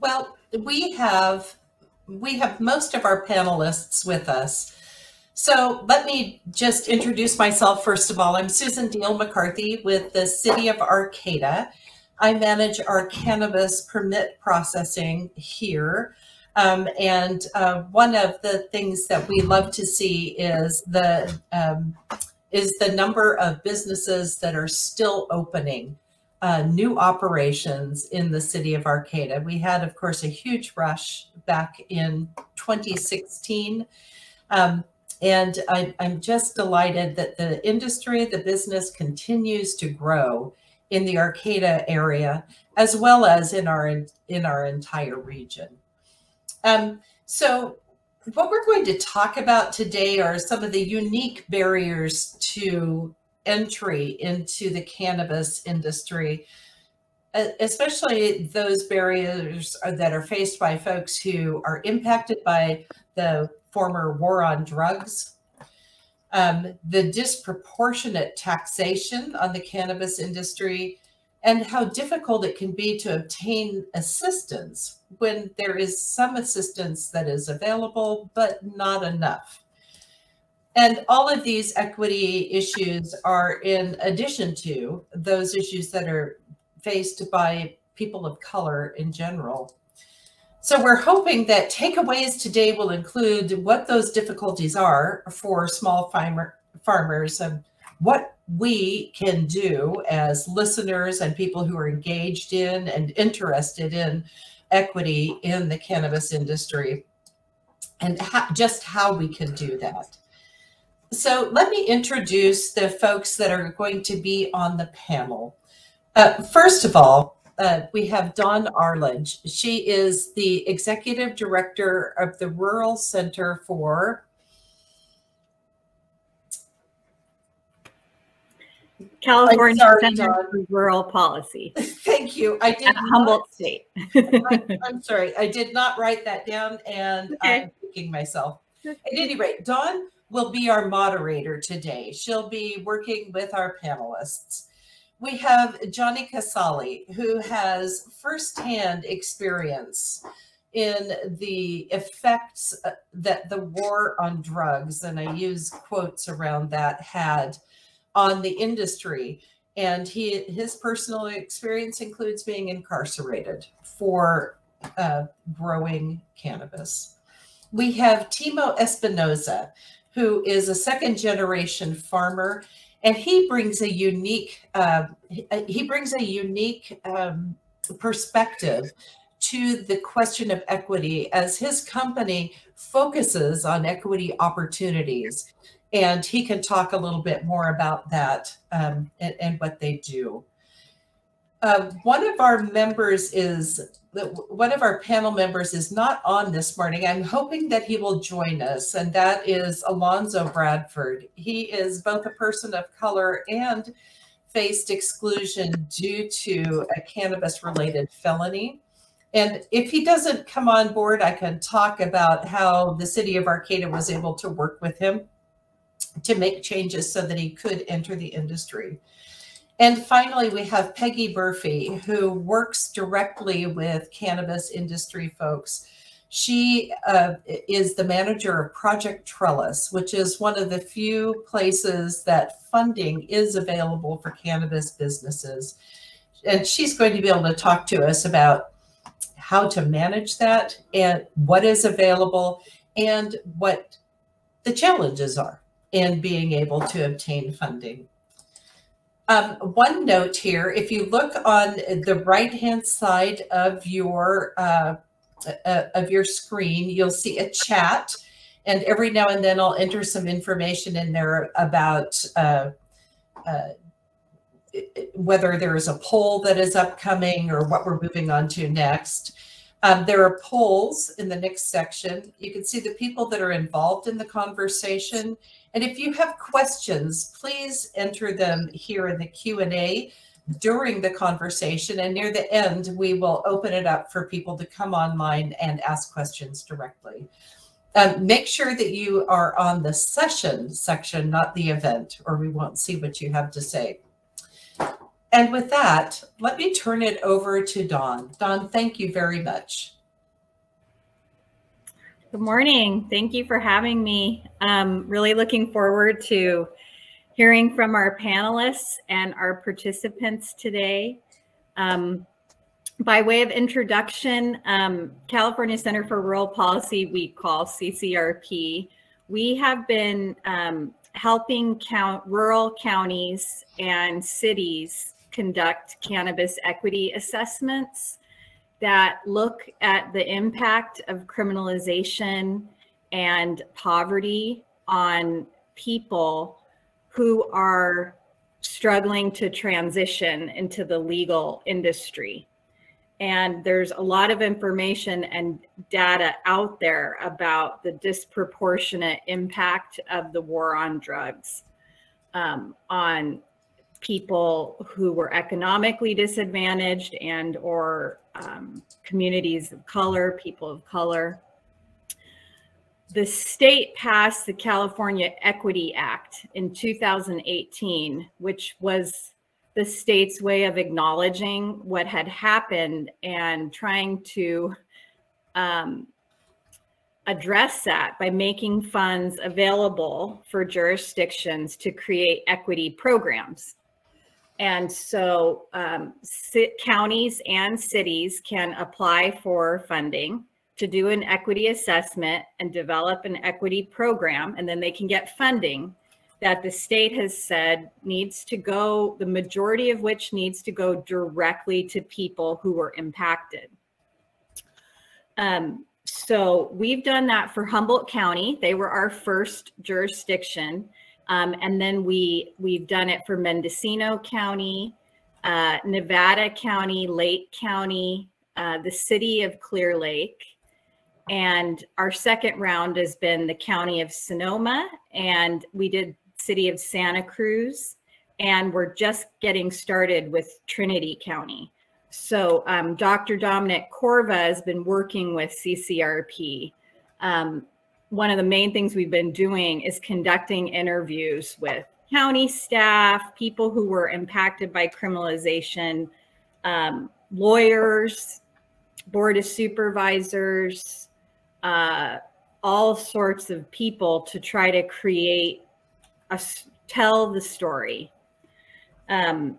Well, we have most of our panelists with us. So let me just introduce myself first of all. I'm Susan Deal McCarthy with the City of Arcata. I manage our cannabis permit processing here. And one of the things that we love to see is the number of businesses that are still opening new operations in the city of Arcata. We had, of course, a huge rush back in 2016. And I'm just delighted that the industry, the business continues to grow in the Arcata area, as well as in our entire region. So what we're going to talk about today are some of the unique barriers to entry into the cannabis industry, especially those barriers that are faced by folks who are impacted by the former war on drugs, the disproportionate taxation on the cannabis industry, and how difficult it can be to obtain assistance when there is some assistance that is available, but not enough. And all of these equity issues are in addition to those issues that are faced by people of color in general. So we're hoping that takeaways today will include what those difficulties are for small farmers and what we can do as listeners and people who are engaged in and interested in equity in the cannabis industry, and just how we can do that. So let me introduce the folks that are going to be on the panel. First of all, we have Dawn Arledge. She is the Executive Director of the Rural Center for California Center for Rural Policy. Thank you. I did Humboldt State. I'm sorry. I did not write that down, and I'm thinking myself. At any rate, Dawn will be our moderator today. She'll be working with our panelists. We have Johnny Casali, who has firsthand experience in the effects that the war on drugs, and I use quotes around that, had on the industry. And his personal experience includes being incarcerated for growing cannabis. We have Timo Espinoza, who is a second-generation farmer, and he brings a unique perspective to the question of equity, as his company focuses on equity opportunities. And he can talk a little bit more about that and what they do. One of our panel members is not on this morning. I'm hoping that he will join us, and that is Alonzo Bradford. He is both a person of color and faced exclusion due to a cannabis-related felony. And if he doesn't come on board, I can talk about how the city of Arcata was able to work with him to make changes so that he could enter the industry. And finally, we have Peggy Murphy, who works directly with cannabis industry folks. She is the manager of Project Trellis, which is one of the few places that funding is available for cannabis businesses. And she's going to be able to talk to us about how to manage that and what is available and what the challenges are in being able to obtain funding. One note here, if you look on the right-hand side of your screen, you'll see a chat, and every now and then I'll enter some information in there about whether there is a poll that is upcoming or what we're moving on to next. There are polls in the next section. You can see the people that are involved in the conversation. And if you have questions, please enter them here in the Q&A during the conversation. And near the end, we will open it up for people to come online and ask questions directly. Make sure that you are on the session section, not the event, or we won't see what you have to say. And with that, let me turn it over to Dawn. Dawn, thank you very much. Good morning. Thank you for having me. Really looking forward to hearing from our panelists and our participants today. By way of introduction, California Center for Rural Policy, we call CCRP. We have been helping rural counties and cities conduct cannabis equity assessments that look at the impact of criminalization and poverty on people who are struggling to transition into the legal industry. And there's a lot of information and data out there about the disproportionate impact of the war on drugs on people who were economically disadvantaged and or communities of color, people of color. The state passed the California Equity Act in 2018, which was the state's way of acknowledging what had happened and trying to address that by making funds available for jurisdictions to create equity programs. And so counties and cities can apply for funding to do an equity assessment and develop an equity program, and then they can get funding that the state has said needs to go, the majority of which needs to go directly to people who were impacted. So we've done that for Humboldt County. They were our first jurisdiction. And then we've done it for Mendocino County, Nevada County, Lake County, the city of Clear Lake. And our second round has been the county of Sonoma, and we did city of Santa Cruz, and we're just getting started with Trinity County. So Dr. Dominic Corva has been working with CCRP. One of the main things we've been doing is conducting interviews with county staff, people who were impacted by criminalization, lawyers, board of supervisors, all sorts of people to try to tell the story. And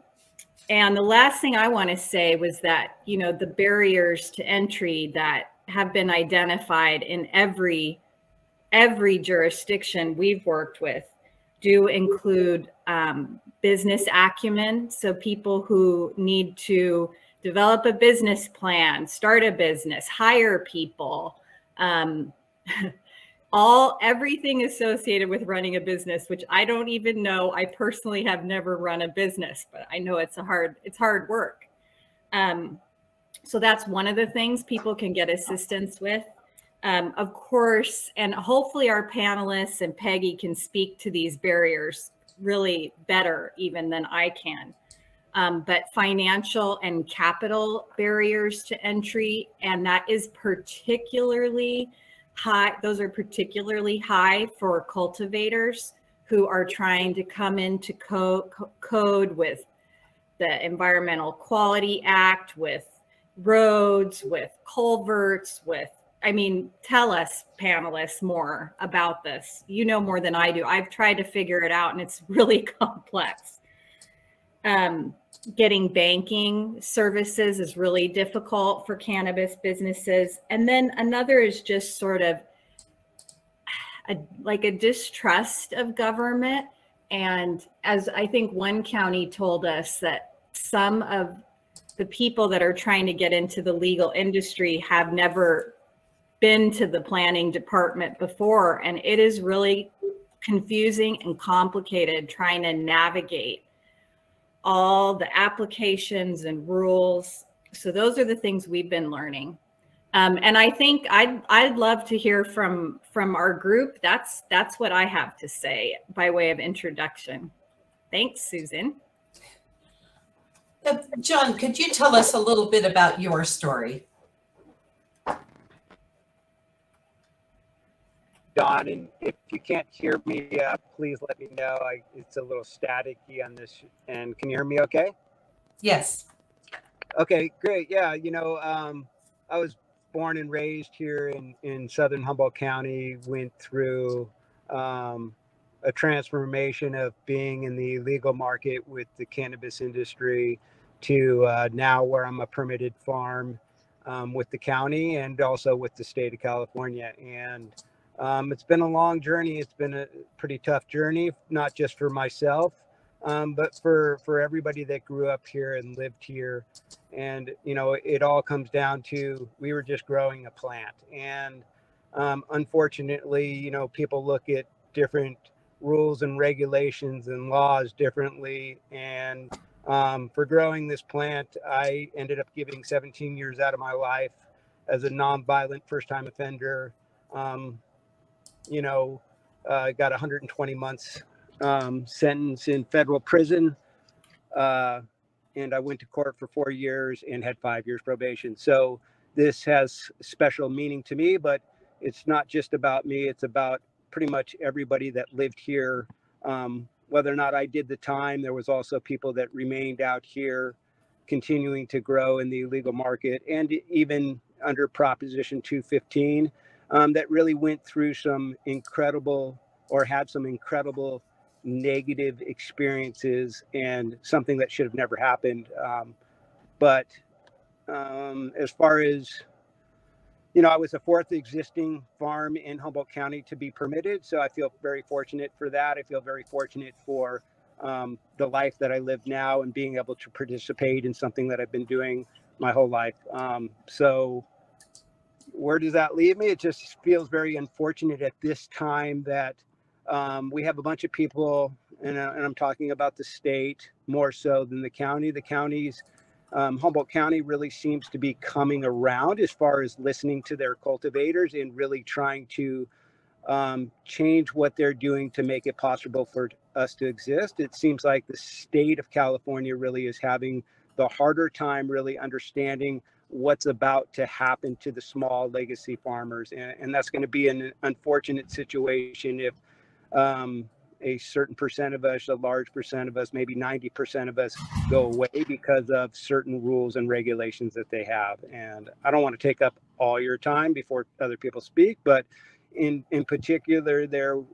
the last thing I want to say was that, you know, the barriers to entry that have been identified in every jurisdiction we've worked with do include business acumen. So people who need to develop a business plan, start a business, hire people, everything associated with running a business, which I don't even know. I personally have never run a business, but I know it's hard work. So that's one of the things people can get assistance with. Of course, and hopefully our panelists and Peggy can speak to these barriers really better even than I can. But financial and capital barriers to entry, and that is particularly high. Those are particularly high for cultivators who are trying to come into code with the Environmental Quality Act, with roads, with culverts, I mean, tell us, panelists, more about this. You know more than I do. I've tried to figure it out, and it's really complex. Getting banking services is really difficult for cannabis businesses. And then another is just sort of like a distrust of government. And as I think one county told us, that some of the people that are trying to get into the legal industry have never been to the planning department before. And it is really confusing and complicated trying to navigate all the applications and rules. So those are the things we've been learning. And I think I'd love to hear from our group. That's what I have to say by way of introduction. Thanks, Susan. John, could you tell us a little bit about your story? Don, and if you can't hear me, please let me know. It's a little staticky on this. And can you hear me okay? Yes. Okay, great. Yeah, I was born and raised here in southern Humboldt County, went through a transformation of being in the legal market with the cannabis industry to now where I'm a permitted farm with the county and also with the state of California. And it's been a long journey. It's been a pretty tough journey, not just for myself, but for everybody that grew up here and lived here. And it all comes down to we were just growing a plant, and unfortunately, people look at different rules and regulations and laws differently. And for growing this plant, I ended up giving 17 years out of my life as a nonviolent first-time offender. Got 120 months sentence in federal prison. And I went to court for 4 years and had 5 years probation. So this has special meaning to me, but it's not just about me. It's about pretty much everybody that lived here. Whether or not I did the time, there was also people that remained out here continuing to grow in the illegal market, and even under Proposition 215, that really went through some incredible or had some incredible negative experiences and something that should have never happened. But as far as, I was the fourth existing farm in Humboldt County to be permitted. So I feel very fortunate for that. I feel very fortunate for the life that I live now and being able to participate in something that I've been doing my whole life. So where does that leave me? It just feels very unfortunate at this time that we have a bunch of people, and I'm talking about the state more so than the county. The counties, Humboldt County really seems to be coming around as far as listening to their cultivators and really trying to change what they're doing to make it possible for us to exist. It seems like the state of California really is having the harder time really understanding what's about to happen to the small legacy farmers. And that's going to be an unfortunate situation if a certain percent of us, a large percent of us, maybe 90% of us go away because of certain rules and regulations that they have. And I don't want to take up all your time before other people speak, but in particular, the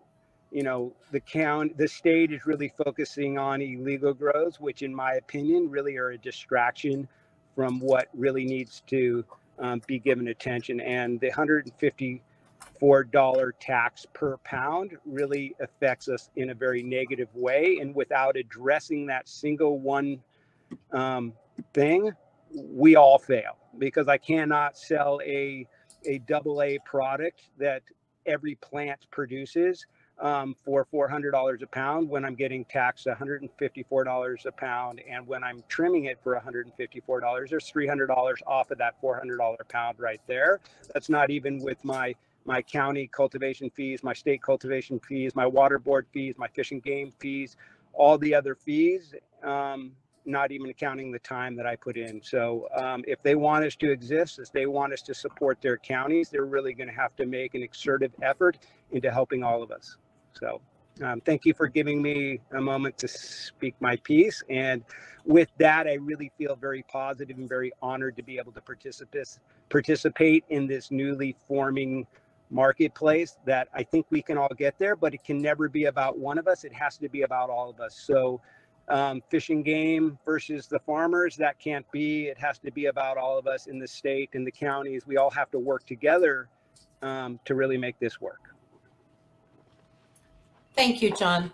state is really focusing on illegal grows, which in my opinion really are a distraction from what really needs to be given attention. And the $154 tax per pound really affects us in a very negative way. And without addressing that single one thing, we all fail, because I cannot sell a AA product that every plant produces for $400 a pound when I'm getting taxed $154 a pound, and when I'm trimming it for $154, there's $300 off of that $400 a pound right there. That's not even with my county cultivation fees, my state cultivation fees, my water board fees, my fish and game fees, all the other fees, not even accounting the time that I put in. So if they want us to exist, if they want us to support their counties, they're really going to have to make an exertive effort into helping all of us. So thank you for giving me a moment to speak my piece. And with that, I really feel very positive and very honored to be able to participate in this newly forming marketplace that I think we can all get there, but it can never be about one of us. It has to be about all of us. So fish and game versus the farmers, that can't be. It has to be about all of us in the state and the counties. We all have to work together to really make this work. Thank you, John.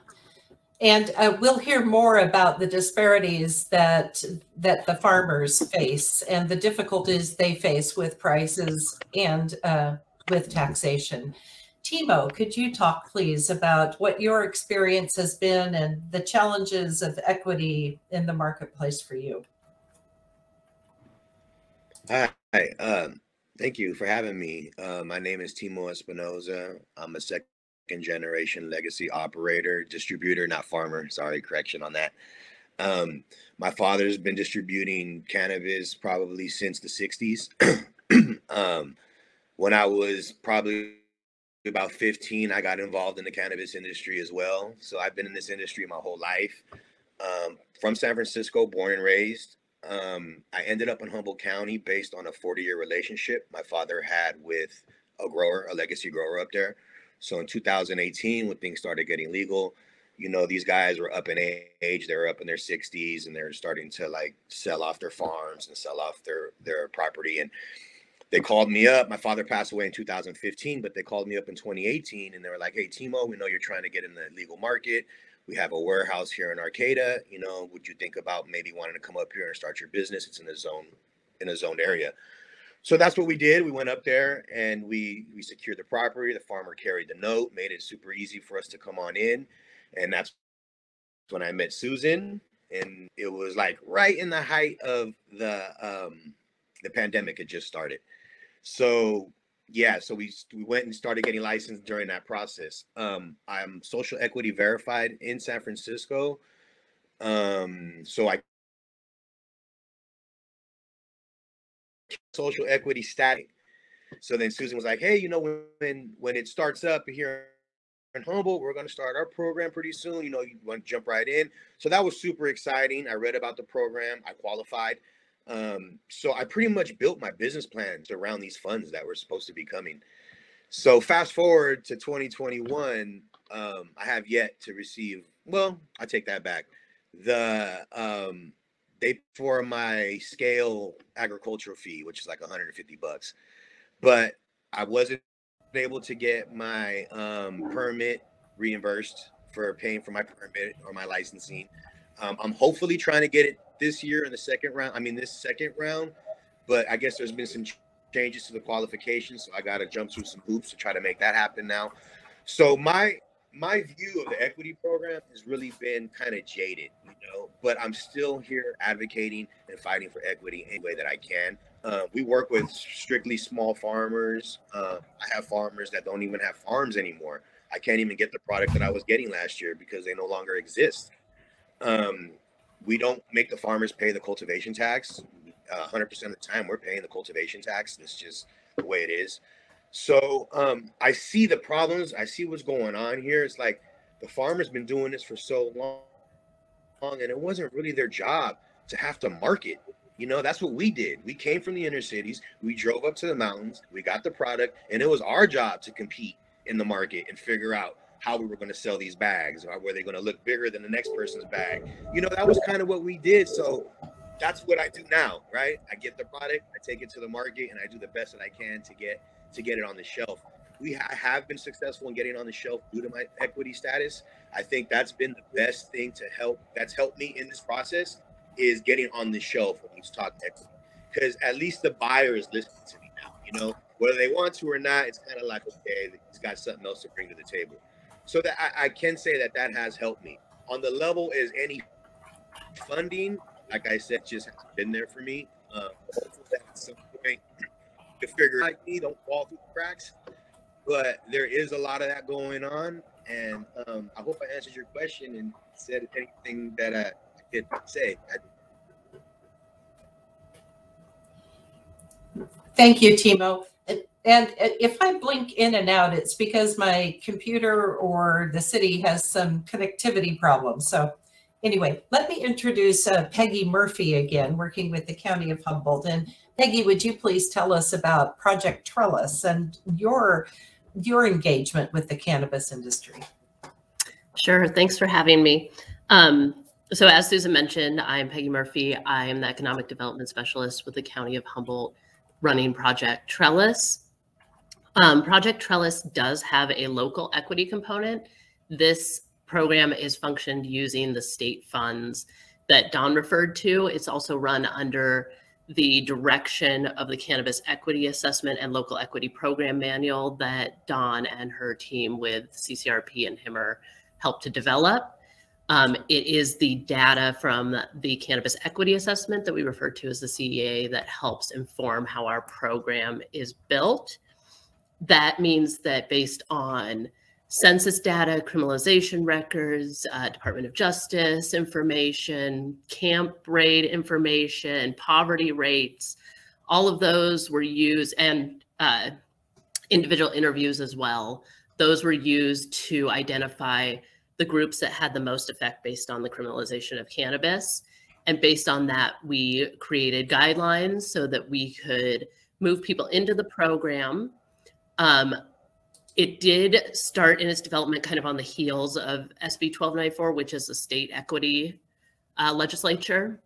And we'll hear more about the disparities that the farmers face and the difficulties they face with prices and with taxation. Timo, could you talk, please, about what your experience has been and the challenges of equity in the marketplace for you? Hi, thank you for having me. My name is Timo Espinoza. I'm a second-generation legacy operator, distributor, not farmer. Sorry, correction on that. My father's been distributing cannabis probably since the 60s. When I was probably about 15, I got involved in the cannabis industry as well. So I've been in this industry my whole life. From San Francisco, born and raised. I ended up in Humboldt County based on a 40-year relationship my father had with a grower, a legacy grower up there. So in 2018, when things started getting legal, you know, these guys were up in age, they were up in their 60s, and they're starting to like sell off their farms and sell off their property. And they called me up. My father passed away in 2015, but they called me up in 2018 and they were like, "Hey, Timo, we know you're trying to get in the legal market. We have a warehouse here in Arcata. You know, would you think about maybe wanting to come up here and start your business? It's in a zoned area." So that's what we did. We went up there and we secured the property. The farmer carried the note, made it super easy for us to come on in. And that's when I met Susan. And it was like right in the height of the pandemic had just started. So yeah, so we went and started getting licensed during that process. I'm social equity verified in San Francisco. So I social equity status. So then Susan was like, "Hey, you know, when it starts up here in Humboldt, we're going to start our program pretty soon. You know, you want to jump right in." So that was super exciting. I read about the program. I qualified. So I pretty much built my business plans around these funds that were supposed to be coming. So fast forward to 2021, I have yet to receive. Well, I take that back. They for my scale agricultural fee, which is like $150, but I wasn't able to get my permit reimbursed for paying for my permit or my licensing. I'm hopefully trying to get it this year in the second round. I mean, this second round, but I guess there's been some changes to the qualifications, so I got to jump through some hoops to try to make that happen now. So my view of the equity program has really been kind of jaded, you know, but I'm still here advocating and fighting for equity any way that I can. We work with strictly small farmers. I have farmers that don't even have farms anymore. I can't even get the product that I was getting last year because they no longer exist. We don't make the farmers pay the cultivation tax. 100% of the time we're paying the cultivation tax. It's just the way it is. So I see the problems. I see what's going on here. It's like the farmer's been doing this for so long, and it wasn't really their job to have to market. You know, that's what we did. We came from the inner cities. We drove up to the mountains. We got the product, and it was our job to compete in the market and figure out how we were going to sell these bags, or were they going to look bigger than the next person's bag. You know, that was kind of what we did. So that's what I do now, right? I get the product, I take it to the market, and I do the best that I can to get it on the shelf. I have been successful in getting on the shelf due to my equity status. I think that's been the best thing that's helped me in this process is getting on the shelf when you talk equity, because at least the buyer is listening to me now. You know, whether they want to or not, it's kind of like, okay, he's got something else to bring to the table. So that I can say that has helped me. On the level is any funding, like I said, just hasn't been there for me. Hopefully at some point you figure like me don't fall through the cracks, but there is a lot of that going on, and I hope I answered your question and said anything that I could say. Thank you, Timo. And if I blink in and out, it's because my computer or the city has some connectivity problems. So anyway, let me introduce Peggy Murphy again, working with the County of Humboldt. And Peggy, would you please tell us about Project Trellis and your engagement with the cannabis industry? Sure. Thanks for having me. So as Susan mentioned, I'm Peggy Murphy. I am the Economic Development Specialist with the County of Humboldt running Project Trellis. Project Trellis does have a local equity component. This program is functioned using the state funds that Dawn referred to. It's also run under the direction of the Cannabis Equity Assessment and Local Equity Program Manual that Dawn and her team with CCRP and HIMR helped to develop. It is the data from the Cannabis Equity Assessment that we refer to as the CEA that helps inform how our program is built. That means that based on census data, criminalization records, Department of Justice information, camp rate information, poverty rates, all of those were used, and individual interviews as well. Those were used to identify the groups that had the most effect based on the criminalization of cannabis. And based on that, we created guidelines so that we could move people into the program. It did start in its development kind of on the heels of SB 1294, which is the state equity legislature.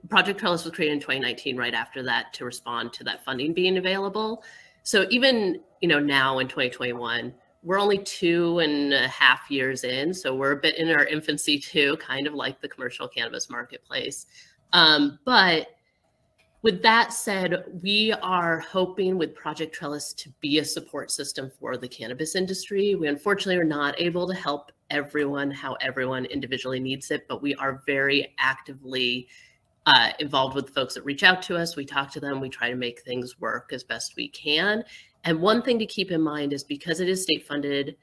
Project Trellis was created in 2019, right after that, to respond to that funding being available. So even, now in 2021, we're only 2.5 years in. So we're a bit in our infancy too, kind of like the commercial cannabis marketplace. But with that said, we are hoping with Project Trellis to be a support system for the cannabis industry. We unfortunately are not able to help everyone how everyone individually needs it, but we are very actively involved with the folks that reach out to us. We talk to them. We try to make things work as best we can. And one thing to keep in mind is because it is state-funded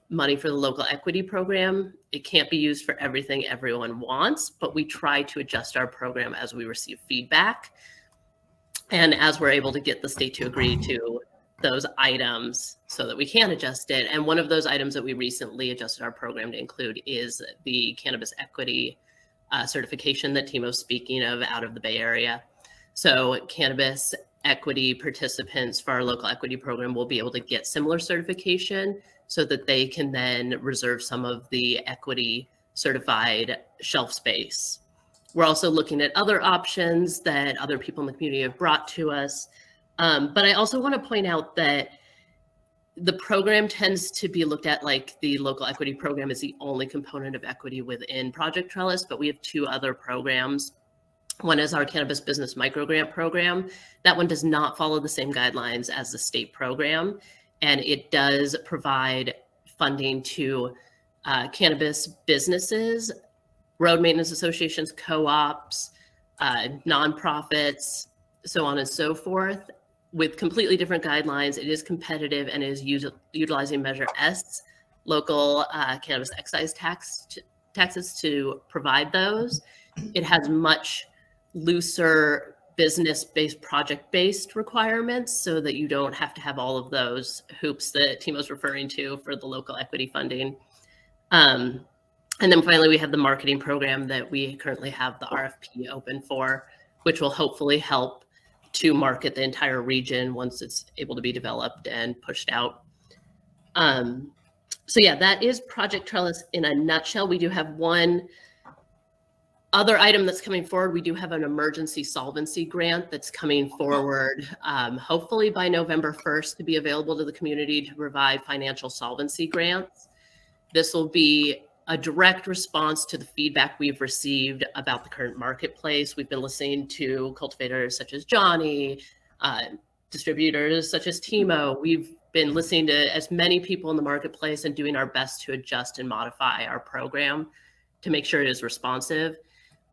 money for the local equity program, it can't be used for everything everyone wants, but we try to adjust our program as we receive feedback and as we're able to get the state to agree to those items so that we can adjust it. And one of those items that we recently adjusted our program to include is the cannabis equity certification that Timo's speaking of out of the Bay Area. So cannabis equity participants for our local equity program will be able to get similar certification so that they can then reserve some of the equity certified shelf space. We're also looking at other options that other people in the community have brought to us. But I also want to point out that the program tends to be looked at like the local equity program is the only component of equity within Project Trellis, but we have 2 other programs. One is our Cannabis Business Microgrant program. That one does not follow the same guidelines as the state program, and it does provide funding to cannabis businesses, road maintenance associations, co-ops, nonprofits, so on and so forth, with completely different guidelines. It is competitive and is utilizing Measure S, local cannabis excise taxes to provide those. It has much looser business-based, project-based requirements so that you don't have to have all of those hoops that Timo's referring to for the local equity funding. And then finally, we have the marketing program that we currently have the RFP open for, which will hopefully help to market the entire region once it's able to be developed and pushed out. So yeah, that is Project Trellis in a nutshell. We do have one other item that's coming forward. We do have an emergency solvency grant that's coming forward, hopefully by November 1st, to be available to the community to provide financial solvency grants. This will be a direct response to the feedback we've received about the current marketplace. We've been listening to cultivators such as Johnny, distributors such as Timo. We've been listening to as many people in the marketplace and doing our best to adjust and modify our program to make sure it is responsive.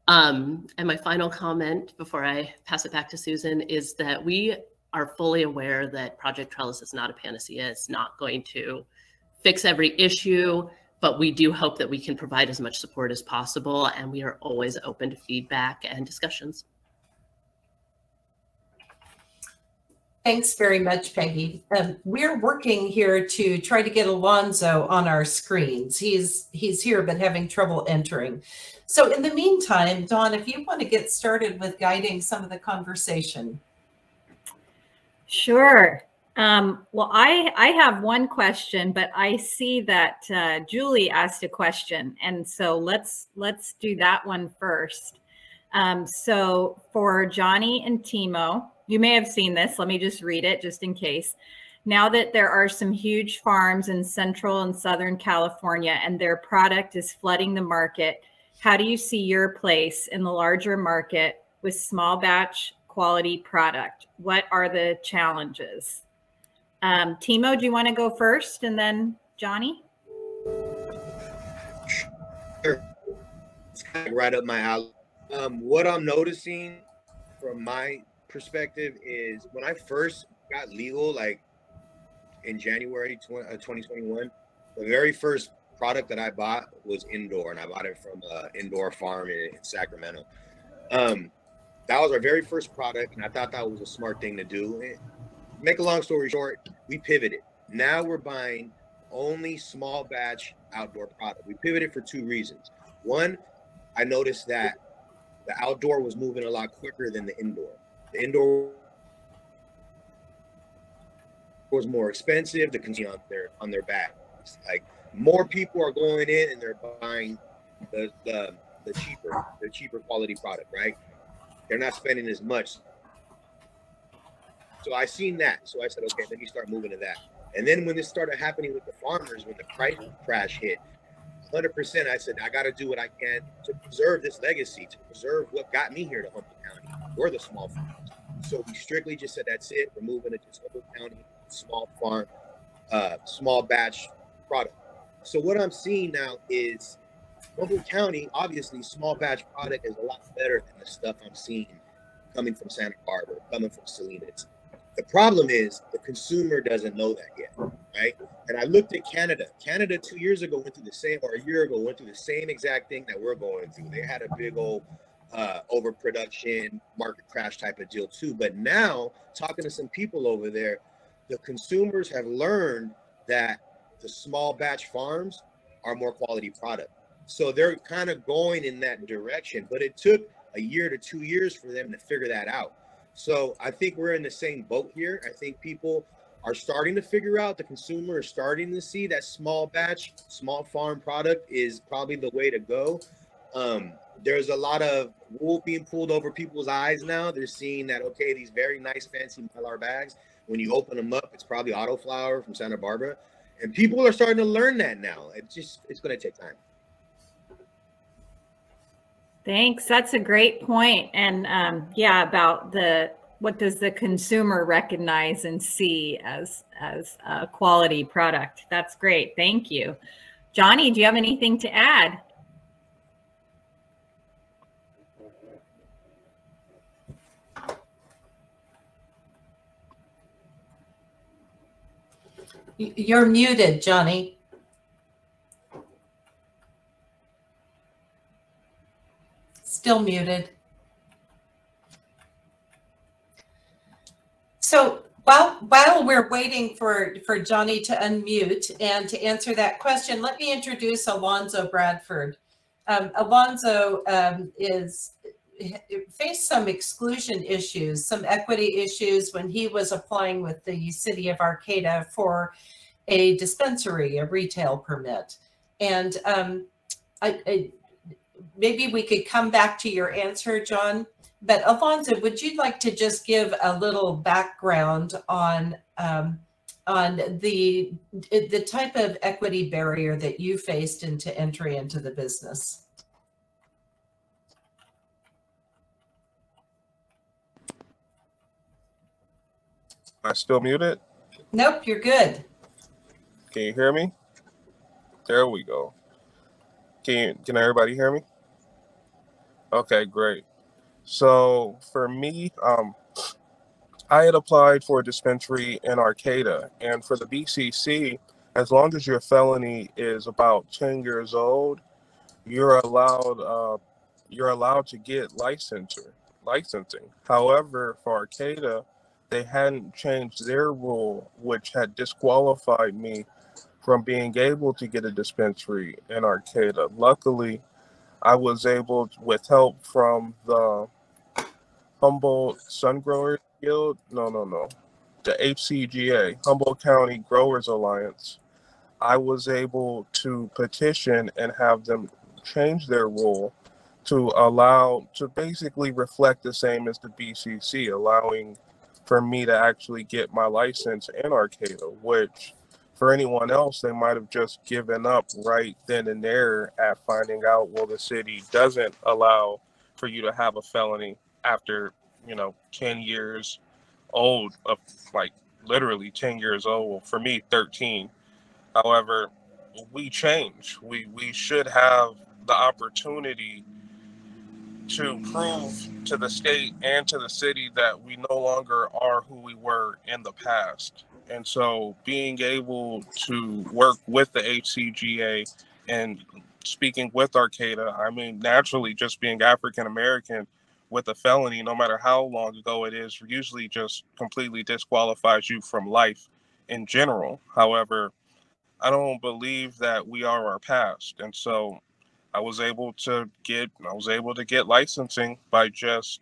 And my final comment before I pass it back to Susan is that we are fully aware that Project Trellis is not a panacea. It's not going to fix every issue, but we do hope that we can provide as much support as possible, and we are always open to feedback and discussions. Thanks very much, Peggy. We're working here to try to get Alonzo on our screens. He's here, but having trouble entering. So in the meantime, Dawn, if you want to get started with guiding some of the conversation. Sure. Well, I have one question, but I see that Julie asked a question, and so let's do that one first. So for Johnny and Timo, you may have seen this. Let me just read it just in case. Now that there are some huge farms in Central and Southern California and their product is flooding the market, how do you see your place in the larger market with small batch quality product? What are the challenges? Timo, do you want to go first and then Johnny? Sure. It's kind of right up my alley. What I'm noticing from my perspective is when I first got legal, like in January 2021, the very first product that I bought was indoor, and I bought it from an indoor farm in Sacramento. That was our very first product, and I thought that was a smart thing to do. Make a long story short, we pivoted. Now we're buying only small batch outdoor product. We pivoted for two reasons. One, I noticed that the outdoor was moving a lot quicker than the indoor. The indoor was more expensive. The consumer on their bags. Like more people are going in and they're buying the cheaper quality product, right? They're not spending as much. So I seen that. So I said, okay, let me start moving to that. And then when this started happening with the farmers, when the price crash hit, 100%, I said, I got to do what I can to preserve this legacy, to preserve what got me here to Humboldt County. We're the small farmers. So we strictly just said, that's it. We're moving to just Humboldt County, small farm, small batch product. So what I'm seeing now is Humboldt County, obviously, small batch product is a lot better than the stuff I'm seeing coming from Santa Barbara, coming from Salinas. The problem is the consumer doesn't know that yet, right? And I looked at Canada. Canada 2 years ago went through the same, or a year ago went through the same exact thing that we're going through. They had a big old overproduction, market crash type of deal too. But now, talking to some people over there, the consumers have learned that the small batch farms are more quality product. So they're kind of going in that direction. But it took a year to 2 years for them to figure that out. So I think we're in the same boat here. I think people are starting to figure out, the consumer is starting to see that small batch, small farm product is probably the way to go. There's a lot of wool being pulled over people's eyes now. They're seeing that, okay, these very nice fancy Mylar bags, when you open them up, it's probably autoflower from Santa Barbara. And people are starting to learn that now. It's going to take time. Thanks. That's a great point. And yeah, about what does the consumer recognize and see as a quality product? That's great. Thank you. Johnny, do you have anything to add? You're muted, Johnny. Still muted. So while we're waiting for Johnny to unmute and to answer that question, let me introduce Alonzo Bradford. Alonzo faced some exclusion issues, some equity issues when he was applying with the city of Arcata for a dispensary, a retail permit. And maybe we could come back to your answer, John. But Alonzo, would you like to just give a little background on the type of equity barrier that you faced into entry into the business? Am I still muted? Nope, you're good. Can you hear me? There we go. Can everybody hear me? Okay, great. So for me, I had applied for a dispensary in Arcata, and for the BCC, as long as your felony is about 10 years old, you're allowed to get licensing. However, for Arcata, they hadn't changed their rule, which had disqualified me from being able to get a dispensary in Arcata. Luckily, I was able, with help from the Humboldt Sun Growers Guild, the HCGA, Humboldt County Growers Alliance, I was able to petition and have them change their rule to allow, to basically reflect the same as the BCC, allowing for me to actually get my license in Arcata, which for anyone else, they might have just given up right then and there at finding out, well, the city doesn't allow for you to have a felony after, 10 years old, of like literally 10 years old. Well, for me, 13. However, we change. We should have the opportunity to prove to the state and to the city that we no longer are who we were in the past. And so being able to work with the HCGA and speaking with Arcata, I mean, naturally just being African American with a felony, no matter how long ago it is, usually just completely disqualifies you from life in general. However, I don't believe that we are our past. And so I was able to get licensing by just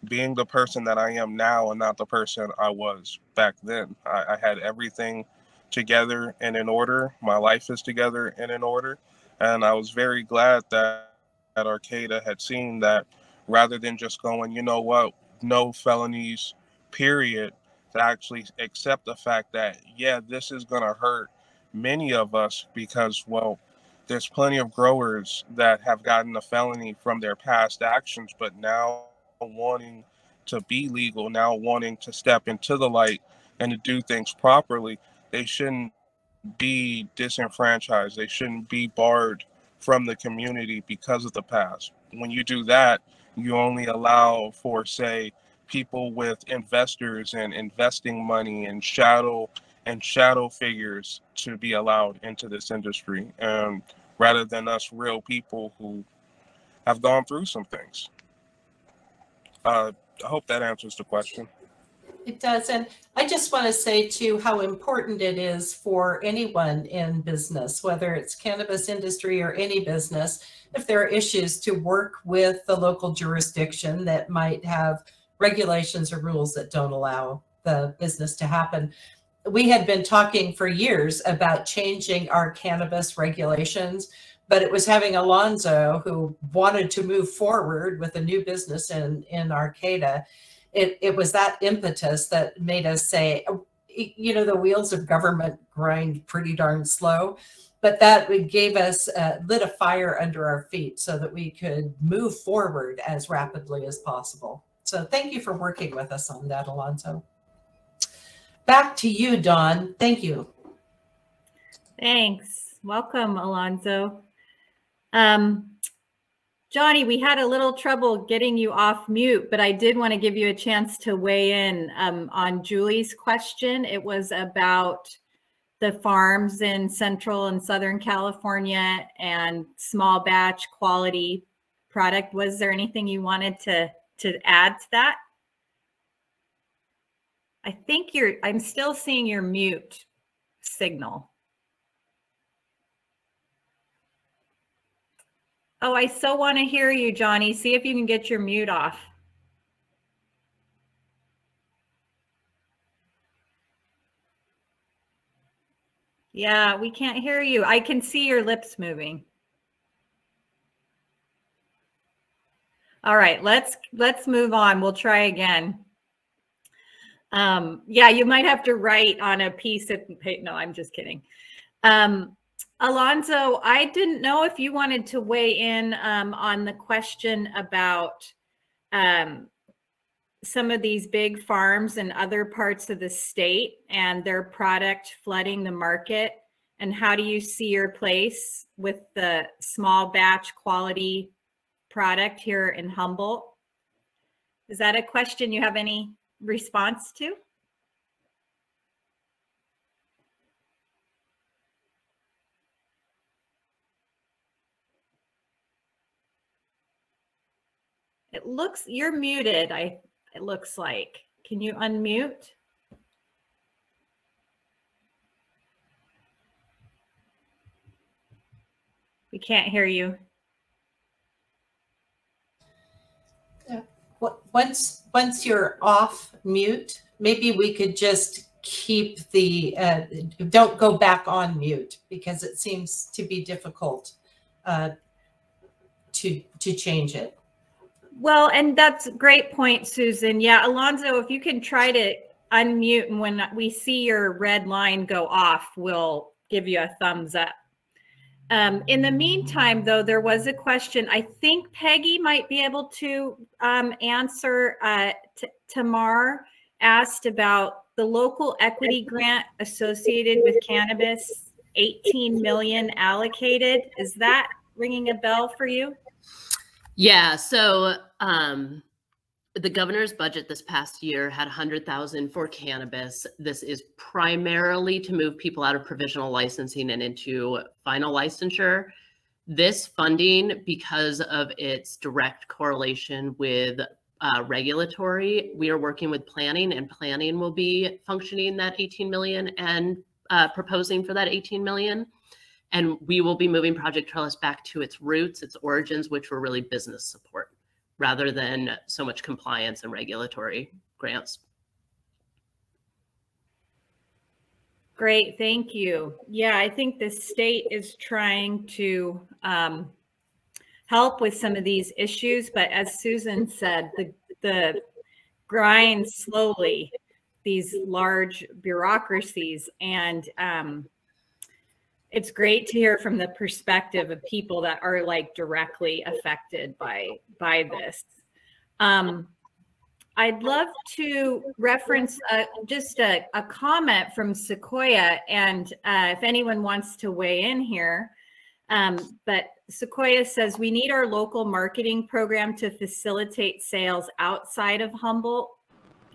being the person that I am now and not the person I was back then. I had everything together and in order. My life is together and in order. And I was very glad that Arcata had seen that, rather than just going, you know what, no felonies, period, to actually accept the fact that, yeah, this is going to hurt many of us because, well, there's plenty of growers that have gotten a felony from their past actions, but now wanting to be legal, now wanting to step into the light and to do things properly. They shouldn't be disenfranchised. They shouldn't be barred from the community because of the past. When you do that, you only allow for, say, people with investors and investing money and shadow figures to be allowed into this industry, rather than us real people who have gone through some things. I hope that answers the question. It does. And I just want to say too how important it is for anyone in business, whether it's cannabis industry or any business, if there are issues, to work with the local jurisdiction that might have regulations or rules that don't allow the business to happen. We had been talking for years about changing our cannabis regulations, but it was having Alonzo, who wanted to move forward with a new business in Arcata. It was that impetus that made us say, you know, the wheels of government grind pretty darn slow, but that gave us, lit a fire under our feet so that we could move forward as rapidly as possible. So thank you for working with us on that, Alonzo. Back to you, Dawn. Thank you. Thanks. Welcome, Alonzo. Johnny, we had a little trouble getting you off mute, but I did want to give you a chance to weigh in on Julie's question. It was about the farms in Central and Southern California and small batch quality product. Was there anything you wanted to add to that? I think I'm still seeing your mute signal. Oh, I so want to hear you, Johnny. See if you can get your mute off. Yeah, we can't hear you. I can see your lips moving. All right, let's move on. We'll try again. Yeah, you might have to write on a piece of paper. No, I'm just kidding. Alonzo, I didn't know if you wanted to weigh in on the question about some of these big farms in other parts of the state and their product flooding the market, and how do you see your place with the small batch quality product here in Humboldt? Is that a question you have any response to? It looks, you're muted, it looks like. Can you unmute? We can't hear you. Yeah. Once you're off mute, maybe we could just keep the, don't go back on mute, because it seems to be difficult to change it. Well, and that's a great point, Susan. Yeah, Alonzo, if you can try to unmute, and when we see your red line go off, we'll give you a thumbs up. In the meantime, though, there was a question. I think Peggy might be able to answer. Tamar asked about the local equity grant associated with cannabis, 18 million allocated. Is that ringing a bell for you? Yeah, so the governor's budget this past year had $100,000 for cannabis. This is primarily to move people out of provisional licensing and into final licensure. This funding, because of its direct correlation with regulatory, we are working with planning, and planning will be functioning that 18 million and proposing for that 18 million. And we will be moving Project Trellis back to its roots, its origins, which were really business support rather than so much compliance and regulatory grants. Great, thank you. Yeah, I think the state is trying to help with some of these issues, but as Susan said, the grind slowly, these large bureaucracies, and it's great to hear from the perspective of people that are like directly affected by this. I'd love to reference just a comment from Sequoia, and if anyone wants to weigh in here. But Sequoia says, we need our local marketing program to facilitate sales outside of Humboldt.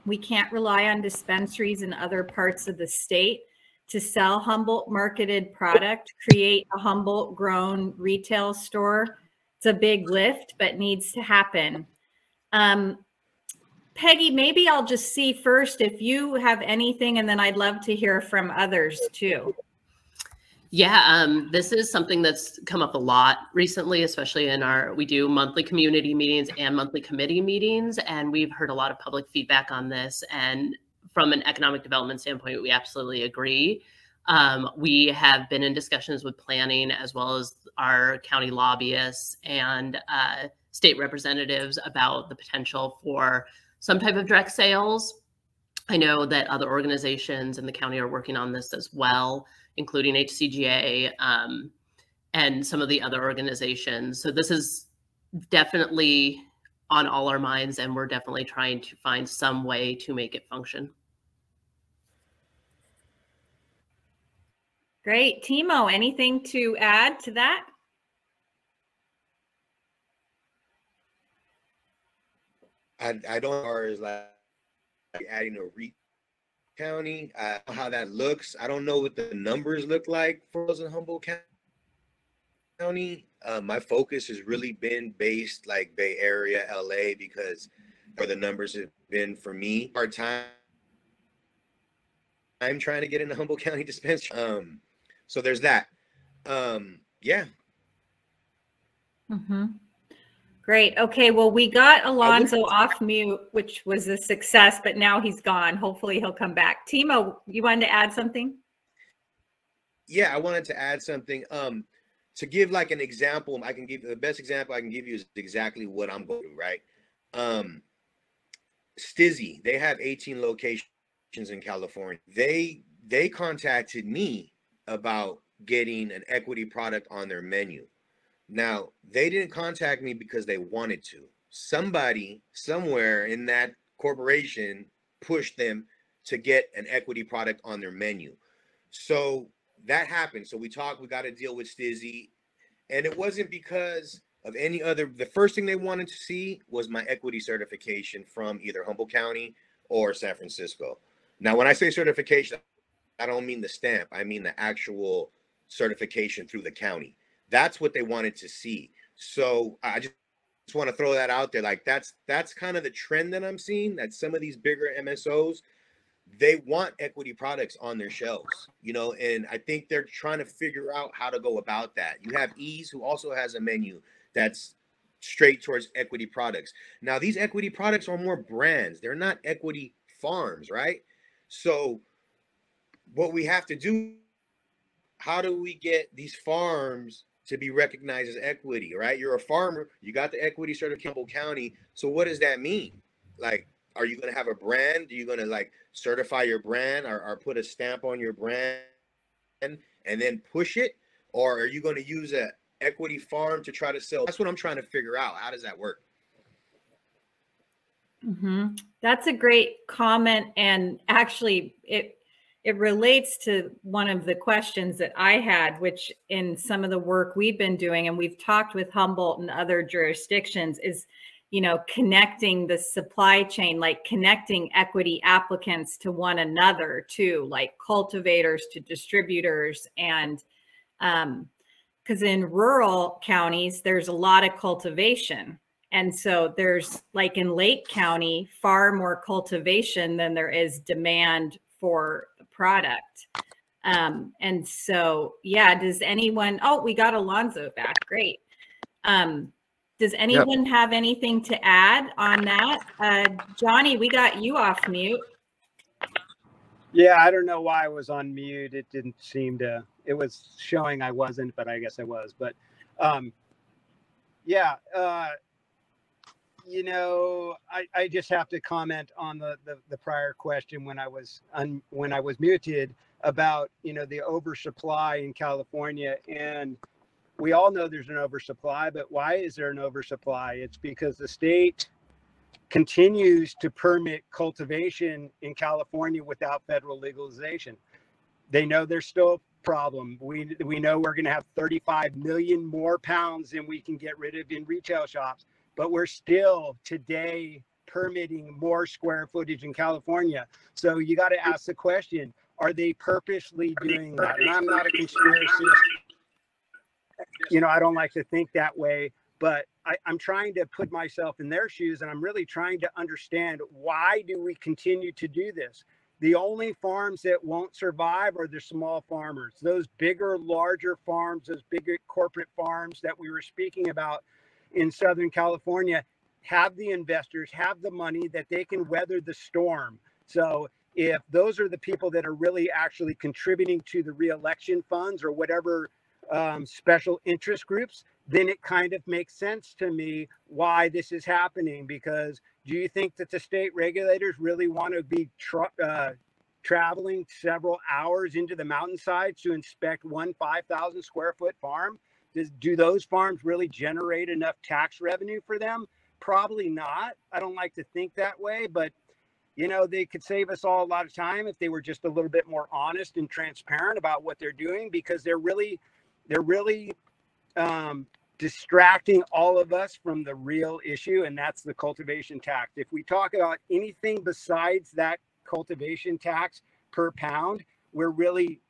We can't rely on dispensaries in other parts of the state to sell Humboldt marketed product, create a Humboldt grown retail store. It's a big lift, but needs to happen. Peggy, maybe I'll just see first if you have anything, and then I'd love to hear from others too. Yeah, this is something that's come up a lot recently, especially in we do monthly community meetings and monthly committee meetings, and we've heard a lot of public feedback on this. And from an economic development standpoint, we absolutely agree. We have been in discussions with planning as well as our county lobbyists and state representatives about the potential for some type of direct sales. I know that other organizations in the county are working on this as well, including HCGA and some of the other organizations. So this is definitely on all our minds, and we're definitely trying to find some way to make it function. Great. Timo, anything to add to that? I don't know as like adding a REIT county. I don't know how that looks. I don't know what the numbers look like for those in Humboldt County. My focus has really been based like Bay Area, LA, because where the numbers have been for me. Hard time I'm trying to get into Humboldt County dispensary. So there's that. Yeah. Mm-hmm. Great. Okay. Well, we got Alonzo off mute, which was a success, but now he's gone. Hopefully he'll come back. Timo, you wanted to add something? Yeah, I wanted to add something. To give like an example, I can give the best example I can give you is exactly what I'm going through, right? Stizzy, they have 18 locations in California. They contacted me about getting an equity product on their menu. Now, they didn't contact me because they wanted to. Somebody somewhere in that corporation pushed them to get an equity product on their menu. So that happened. So we talked, we got to deal with Stizzy. And it wasn't because of any other, the first thing they wanted to see was my equity certification from either Humboldt County or San Francisco. Now, when I say certification, I don't mean the stamp. I mean the actual certification through the county. That's what they wanted to see. So I just want to throw that out there. Like that's kind of the trend that I'm seeing, that some of these bigger MSOs, they want equity products on their shelves, you know, and I think they're trying to figure out how to go about that. You have Ease, who also has a menu that's straight towards equity products. Now, these equity products are more brands. They're not equity farms, right? So what we have to do, how do we get these farms to be recognized as equity, right? You're a farmer, you got the equity certificate in Humboldt County. So what does that mean? Like, are you going to have a brand? Are you going to like certify your brand or put a stamp on your brand and then push it? Or are you going to use an equity farm to try to sell? That's what I'm trying to figure out. How does that work? Mm-hmm. That's a great comment. And actually, it relates to one of the questions that I had, which in some of the work we've been doing, and we've talked with Humboldt and other jurisdictions, is, you know, connecting the supply chain, like connecting equity applicants to one another too, like cultivators to distributors. And because in rural counties, there's a lot of cultivation. And so there's, like in Lake County, far more cultivation than there is demand for the product. And so, yeah, does anyone, oh, we got Alonzo back. Great. Does anyone have anything to add on that? Johnny, we got you off mute. Yeah, I don't know why I was on mute. It didn't seem to, it was showing I wasn't, but I guess I was. But yeah, you know, I just have to comment on the prior question when I was muted about, you know, the oversupply in California. And we all know there's an oversupply, but why is there an oversupply? It's because the state continues to permit cultivation in California without federal legalization. They know there's still a problem. We know we're going to have 35 million more pounds than we can get rid of in retail shops, but we're still today permitting more square footage in California. So you got to ask the question, are they purposely doing that? And I'm not a conspiracist. You know, I don't like to think that way, but I'm trying to put myself in their shoes, and I'm really trying to understand, why do we continue to do this? The only farms that won't survive are the small farmers. Those bigger, larger farms, those bigger corporate farms that we were speaking about in Southern California, have the investors, have the money that they can weather the storm. So if those are the people that are really actually contributing to the re-election funds or whatever special interest groups, then it kind of makes sense to me why this is happening. Because do you think that the state regulators really want to be traveling several hours into the mountainsides to inspect one 5,000 square foot farm? Do those farms really generate enough tax revenue for them? Probably not. I don't like to think that way, but you know, they could save us all a lot of time if they were just a little bit more honest and transparent about what they're doing, because they're really distracting all of us from the real issue, and that's the cultivation tax. If we talk about anything besides that cultivation tax per pound, we're really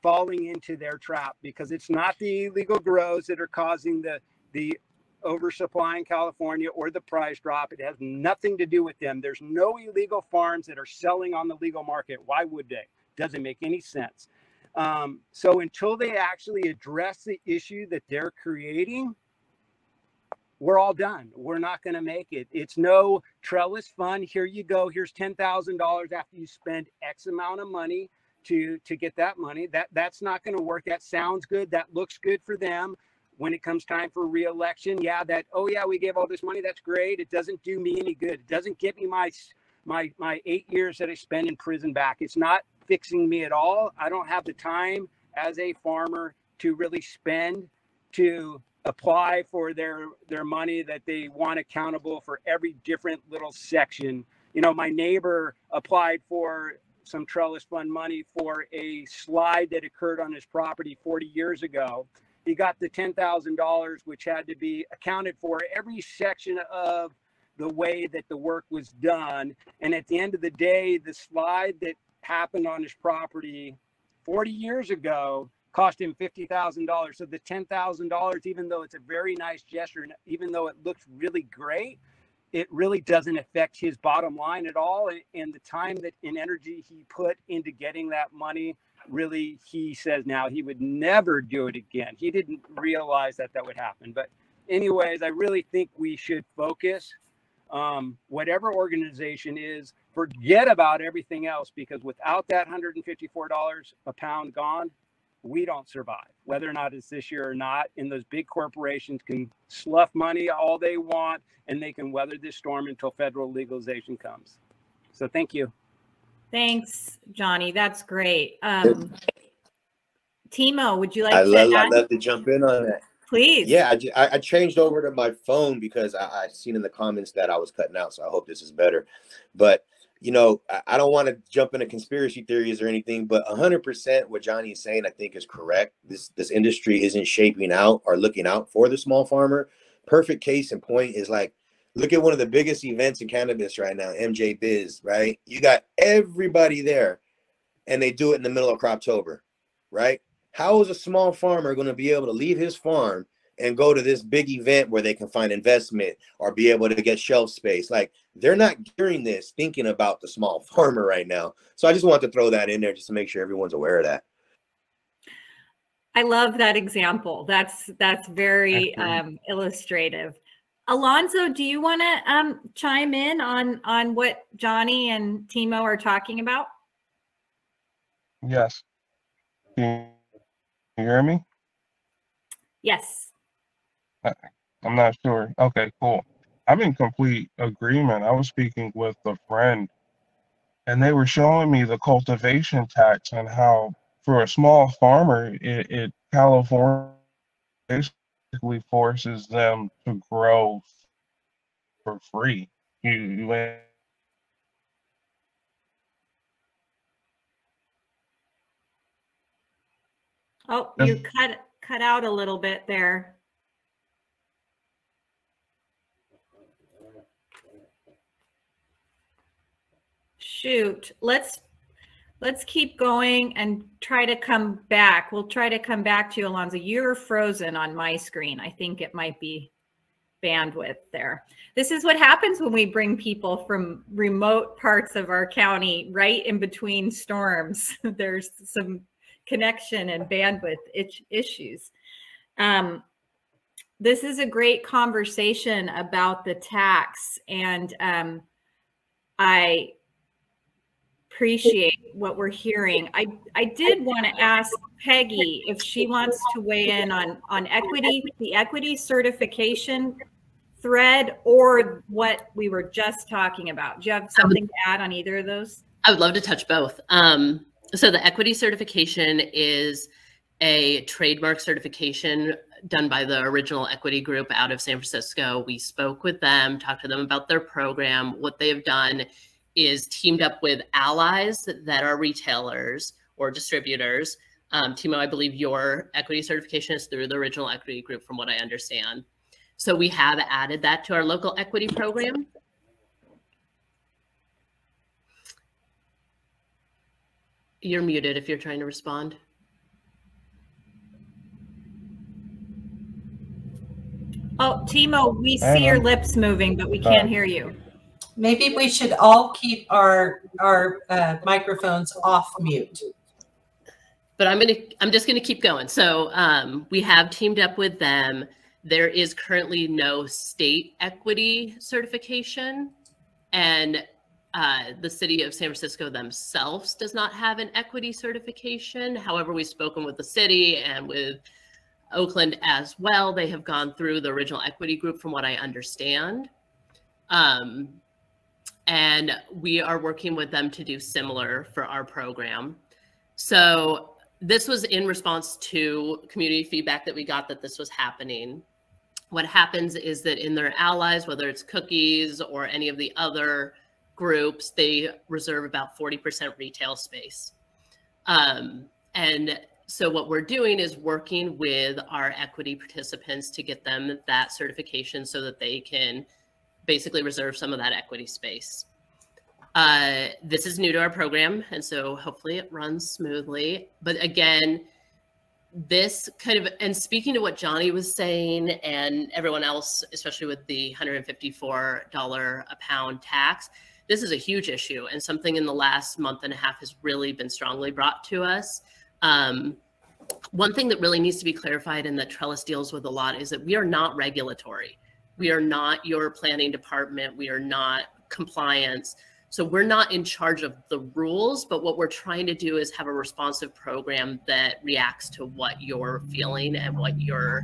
falling into their trap, because it's not the illegal grows that are causing the oversupply in California or the price drop. It has nothing to do with them. There's no illegal farms that are selling on the legal market. Why would they? Doesn't make any sense. So until they actually address the issue that they're creating, we're all done. We're not going to make it. It's no trellis fund. Here you go. Here's $10,000 after you spend X amount of money to get that money. That's not going to work. That sounds good. That looks good for them. When it comes time for re-election, oh yeah, we gave all this money. That's great. It doesn't do me any good. It doesn't get me my 8 years that I spent in prison back. It's not fixing me at all. I don't have the time as a farmer to really spend to apply for their money that they want accountable for every different little section. You know, my neighbor applied for some trellis fund money for a slide that occurred on his property 40 years ago. He got the $10,000, which had to be accounted for every section of the way that the work was done. And at the end of the day, the slide that happened on his property 40 years ago cost him $50,000. So the $10,000, even though it's a very nice gesture, and even though it looks really great, it really doesn't affect his bottom line at all. And the time that and energy he put into getting that money, really, he says now he would never do it again. He didn't realize that would happen. But anyways, I really think we should focus, whatever organization is, forget about everything else, because without that $154 a pound gone, we don't survive, whether or not it's this year or not. And those big corporations can slough money all they want, and they can weather this storm until federal legalization comes. So thank you. Thanks, Johnny. That's great. Timo, would you like I'd to love to jump in on that. Please. Yeah, I changed over to my phone because I seen in the comments that I was cutting out, so I hope this is better. But you know, I don't want to jump into conspiracy theories or anything, but 100% what Johnny is saying, I think, is correct. This industry isn't shaping out or looking out for the small farmer. Perfect case in point is, like, look at one of the biggest events in cannabis right now, MJ Biz, right? You got everybody there, and they do it in the middle of Croptober, right? How is a small farmer going to be able to leave his farm and go to this big event where they can find investment or be able to get shelf space? Like, they're not gearing this thinking about the small farmer right now. So I just want to throw that in there just to make sure everyone's aware of that. I love that example. That's very illustrative. Alonzo, do you want to chime in on what Johnny and Timo are talking about? Yes. Can you hear me? Yes. I'm not sure. Okay, cool. I'm in complete agreement. I was speaking with a friend, and they were showing me the cultivation tax and how, for a small farmer, California basically forces them to grow for free. You Oh, you cut out a little bit there. Shoot, let's keep going and try to come back. We'll try to come back to you, Alonzo. You're frozen on my screen. I think it might be bandwidth there. This is what happens when we bring people from remote parts of our county right in between storms. There's some connection and bandwidth issues. This is a great conversation about the tax, and I appreciate what we're hearing. I did want to ask Peggy if she wants to weigh in on the equity certification thread, or what we were just talking about. Do you have something to add on either of those? I would love to touch both. So the equity certification is a trademark certification done by the original equity group out of San Francisco. We spoke with them, talked to them about their program. What they have done is teamed up with allies that are retailers or distributors. Timo, I believe your equity certification is through the original equity group, from what I understand. So we have added that to our local equity program. You're muted if you're trying to respond. Oh, Timo, we see your lips moving, but we can't hear you. Maybe we should all keep our microphones off mute. But I'm just gonna keep going. So we have teamed up with them. There is currently no state equity certification, and the city of San Francisco themselves does not have an equity certification. However, we've spoken with the city and with Oakland as well. They have gone through the original equity group, from what I understand. And we are working with them to do similar for our program. So this was in response to community feedback that we got that this was happening. What happens is that in their allies, whether it's Cookies or any of the other groups, they reserve about 40% retail space. And so what we're doing is working with our equity participants to get them that certification so that they can basically reserve some of that equity space. This is new to our program, and so hopefully it runs smoothly. But again, this kind of, and speaking to what Johnny was saying and everyone else, especially with the $154 a pound tax, this is a huge issue and something in the last month and a half has really been strongly brought to us. One thing that really needs to be clarified and that Trellis deals with a lot is that we are not regulatory. We are not your planning department. We are not compliance. So we're not in charge of the rules, but what we're trying to do is have a responsive program that reacts to what you're feeling and what you're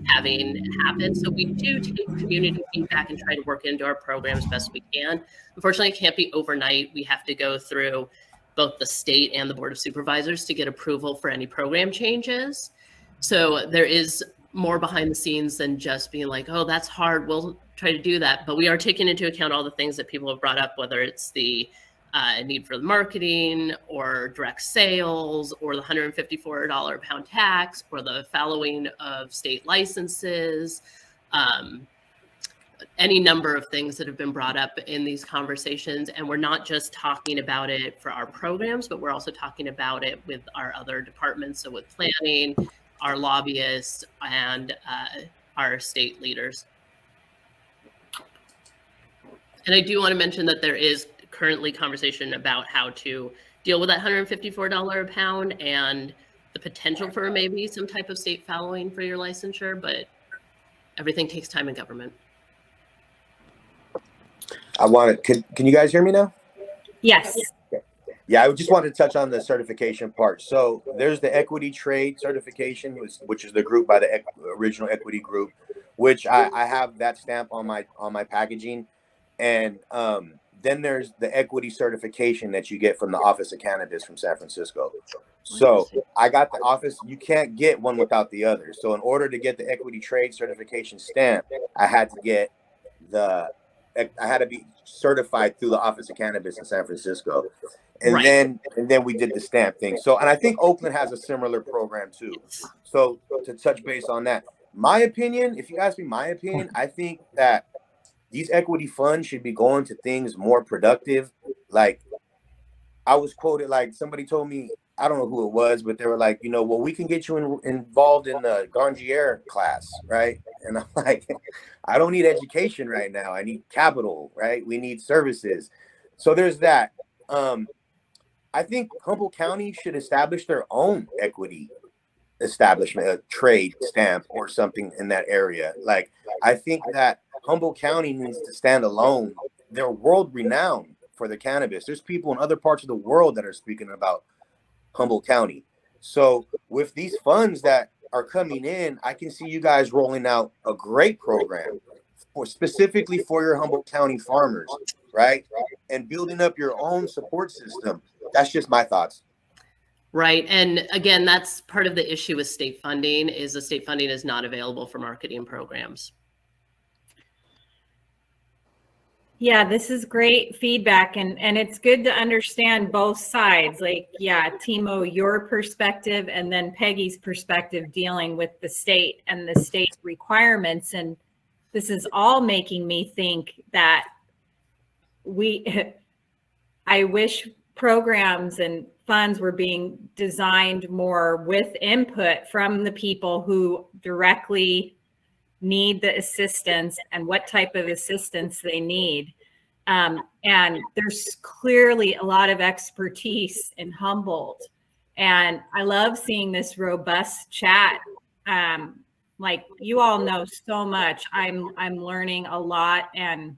having happen. So we do take community feedback and try to work into our program as best we can. Unfortunately, it can't be overnight. We have to go through both the state and the Board of Supervisors to get approval for any program changes. So there is more behind the scenes than just being like, oh, that's hard, we'll try to do that. But we are taking into account all the things that people have brought up, whether it's the need for the marketing or direct sales or the $154 a pound tax or the following of state licenses, any number of things that have been brought up in these conversations. And we're not just talking about it for our programs, but we're also talking about it with our other departments. So with planning, our lobbyists, and our state leaders. And I do want to mention that there is currently conversation about how to deal with that $154 a pound and the potential for maybe some type of state following for your licensure, but everything takes time in government. Can you guys hear me now? Yes. Yeah, I just wanted to touch on the certification part. So there's the equity trade certification, which is the group by the original equity group, which I have that stamp on my packaging. And then there's the equity certification that you get from the Office of Cannabis from San Francisco. So I got the office. You can't get one without the other. So in order to get the equity trade certification stamp, I had to be certified through the Office of Cannabis in San Francisco. And then we did the stamp thing. So, and I think Oakland has a similar program too. So to touch base on that, my opinion, if you ask me my opinion, I think that these equity funds should be going to things more productive. Like I was quoted, like somebody told me, I don't know who it was, but they were like, you know, well, we can get you involved in the Gangier class, right? And I'm like, I don't need education right now. I need capital, right? We need services. So there's that. I think Humboldt County should establish their own equity establishment, a trade stamp or something in that area. Like, I think that Humboldt County needs to stand alone. They're world renowned for the cannabis. There's people in other parts of the world that are speaking about Humboldt County. So with these funds that are coming in, I can see you guys rolling out a great program specifically for your Humboldt County farmers, right? And building up your own support system. That's just my thoughts. Right. And again, that's part of the issue with state funding is the state funding is not available for marketing programs. Yeah, this is great feedback. And it's good to understand both sides. Like, yeah, Timo, your perspective and then Peggy's perspective dealing with the state and the state requirements. And this is all making me think that I wish programs and funds were being designed more with input from the people who directly need the assistance and what type of assistance they need. And there's clearly a lot of expertise in Humboldt. And I love seeing this robust chat. Like you all know so much. I'm learning a lot, and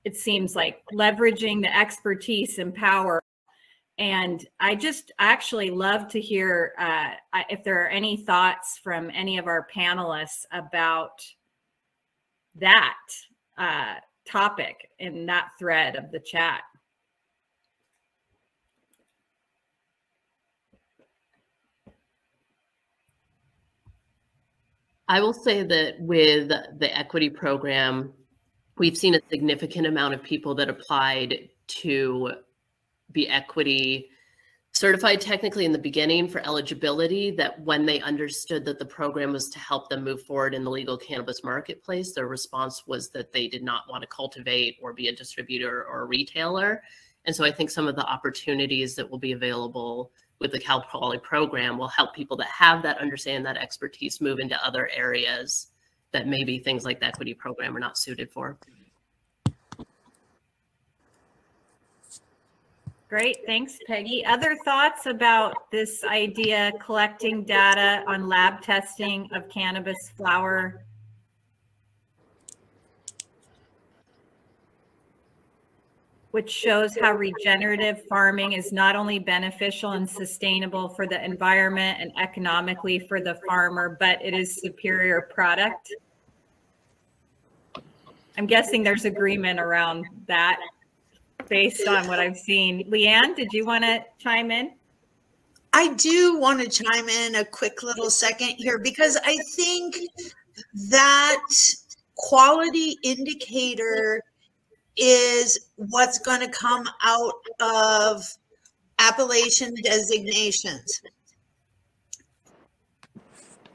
it seems like leveraging the expertise and power. And I just actually love to hear if there are any thoughts from any of our panelists about that topic in that thread of the chat. I will say that with the equity program, we've seen a significant amount of people that applied to be equity certified technically in the beginning for eligibility, that when they understood that the program was to help them move forward in the legal cannabis marketplace, their response was that they did not want to cultivate or be a distributor or a retailer. And so I think some of the opportunities that will be available with the Cal Poly program will help people that have that understanding, that expertise, move into other areas that maybe things like the equity program are not suited for. Great, thanks, Peggy. Other thoughts about this idea, collecting data on lab testing of cannabis flower? Which shows how regenerative farming is not only beneficial and sustainable for the environment and economically for the farmer, but it is superior product. I'm guessing there's agreement around that based on what I've seen. Leanne, did you want to chime in? I do want to chime in a quick little second here, because I think that quality indicator is what's going to come out of appellation designations.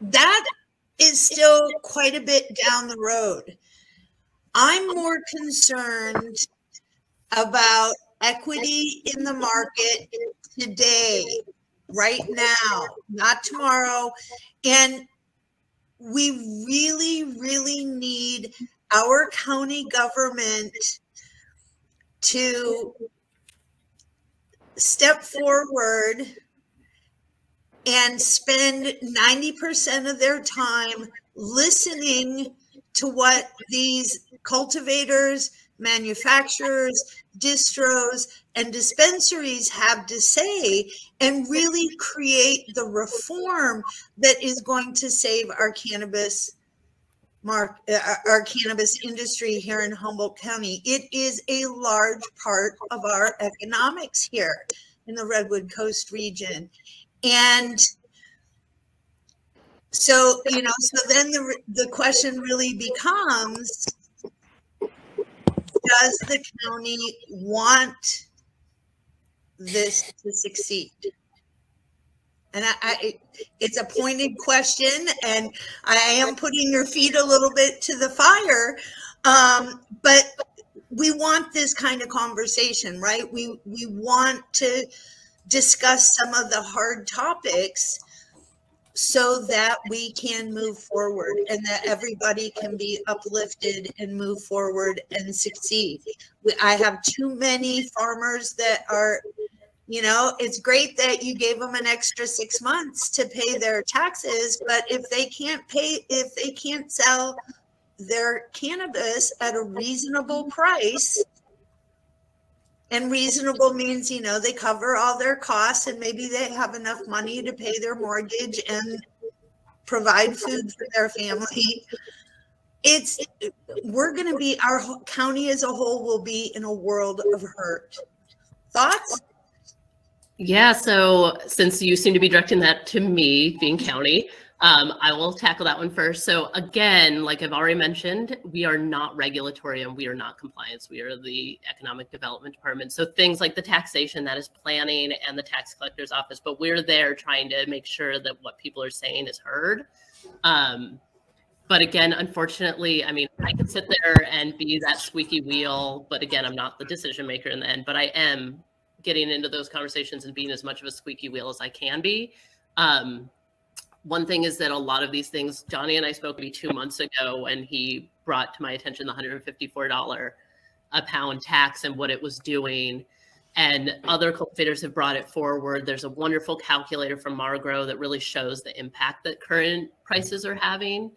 That is still quite a bit down the road. I'm more concerned about equity in the market today, right now, not tomorrow. And we really, really need our county government to step forward and spend 90% of their time listening to what these cultivators, manufacturers, distros, and dispensaries have to say, and really create the reform that is going to save our cannabis industry here in Humboldt County. It is a large part of our economics here in the Redwood Coast region. And so, you know, so then the question really becomes, does the county want this to succeed? And it's a pointed question, and I am putting your feet a little bit to the fire, but we want this kind of conversation, right? We want to discuss some of the hard topics so that we can move forward and that everybody can be uplifted and move forward and succeed. I have too many farmers that are, you know, it's great that you gave them an extra 6 months to pay their taxes, but if they can't sell their cannabis at a reasonable price, and reasonable means, you know, they cover all their costs and maybe they have enough money to pay their mortgage and provide food for their family. We're going to be, our county as a whole will be in a world of hurt. Thoughts? Yeah, so since you seem to be directing that to me, being county, I will tackle that one first. So again, like I've already mentioned, we are not regulatory and we are not compliance. We are the Economic Development Department. So things like the taxation, that is planning, and the tax collector's office, but we're there trying to make sure that what people are saying is heard. But again, unfortunately, I mean, I could sit there and be that squeaky wheel, but again, I'm not the decision maker in the end, but I am getting into those conversations and being as much of a squeaky wheel as I can be. One thing is that a lot of these things, Johnny and I spoke maybe 2 months ago when he brought to my attention the $154 a pound tax and what it was doing. And other cultivators have brought it forward. There's a wonderful calculator from Margrow that really shows the impact that current prices are having.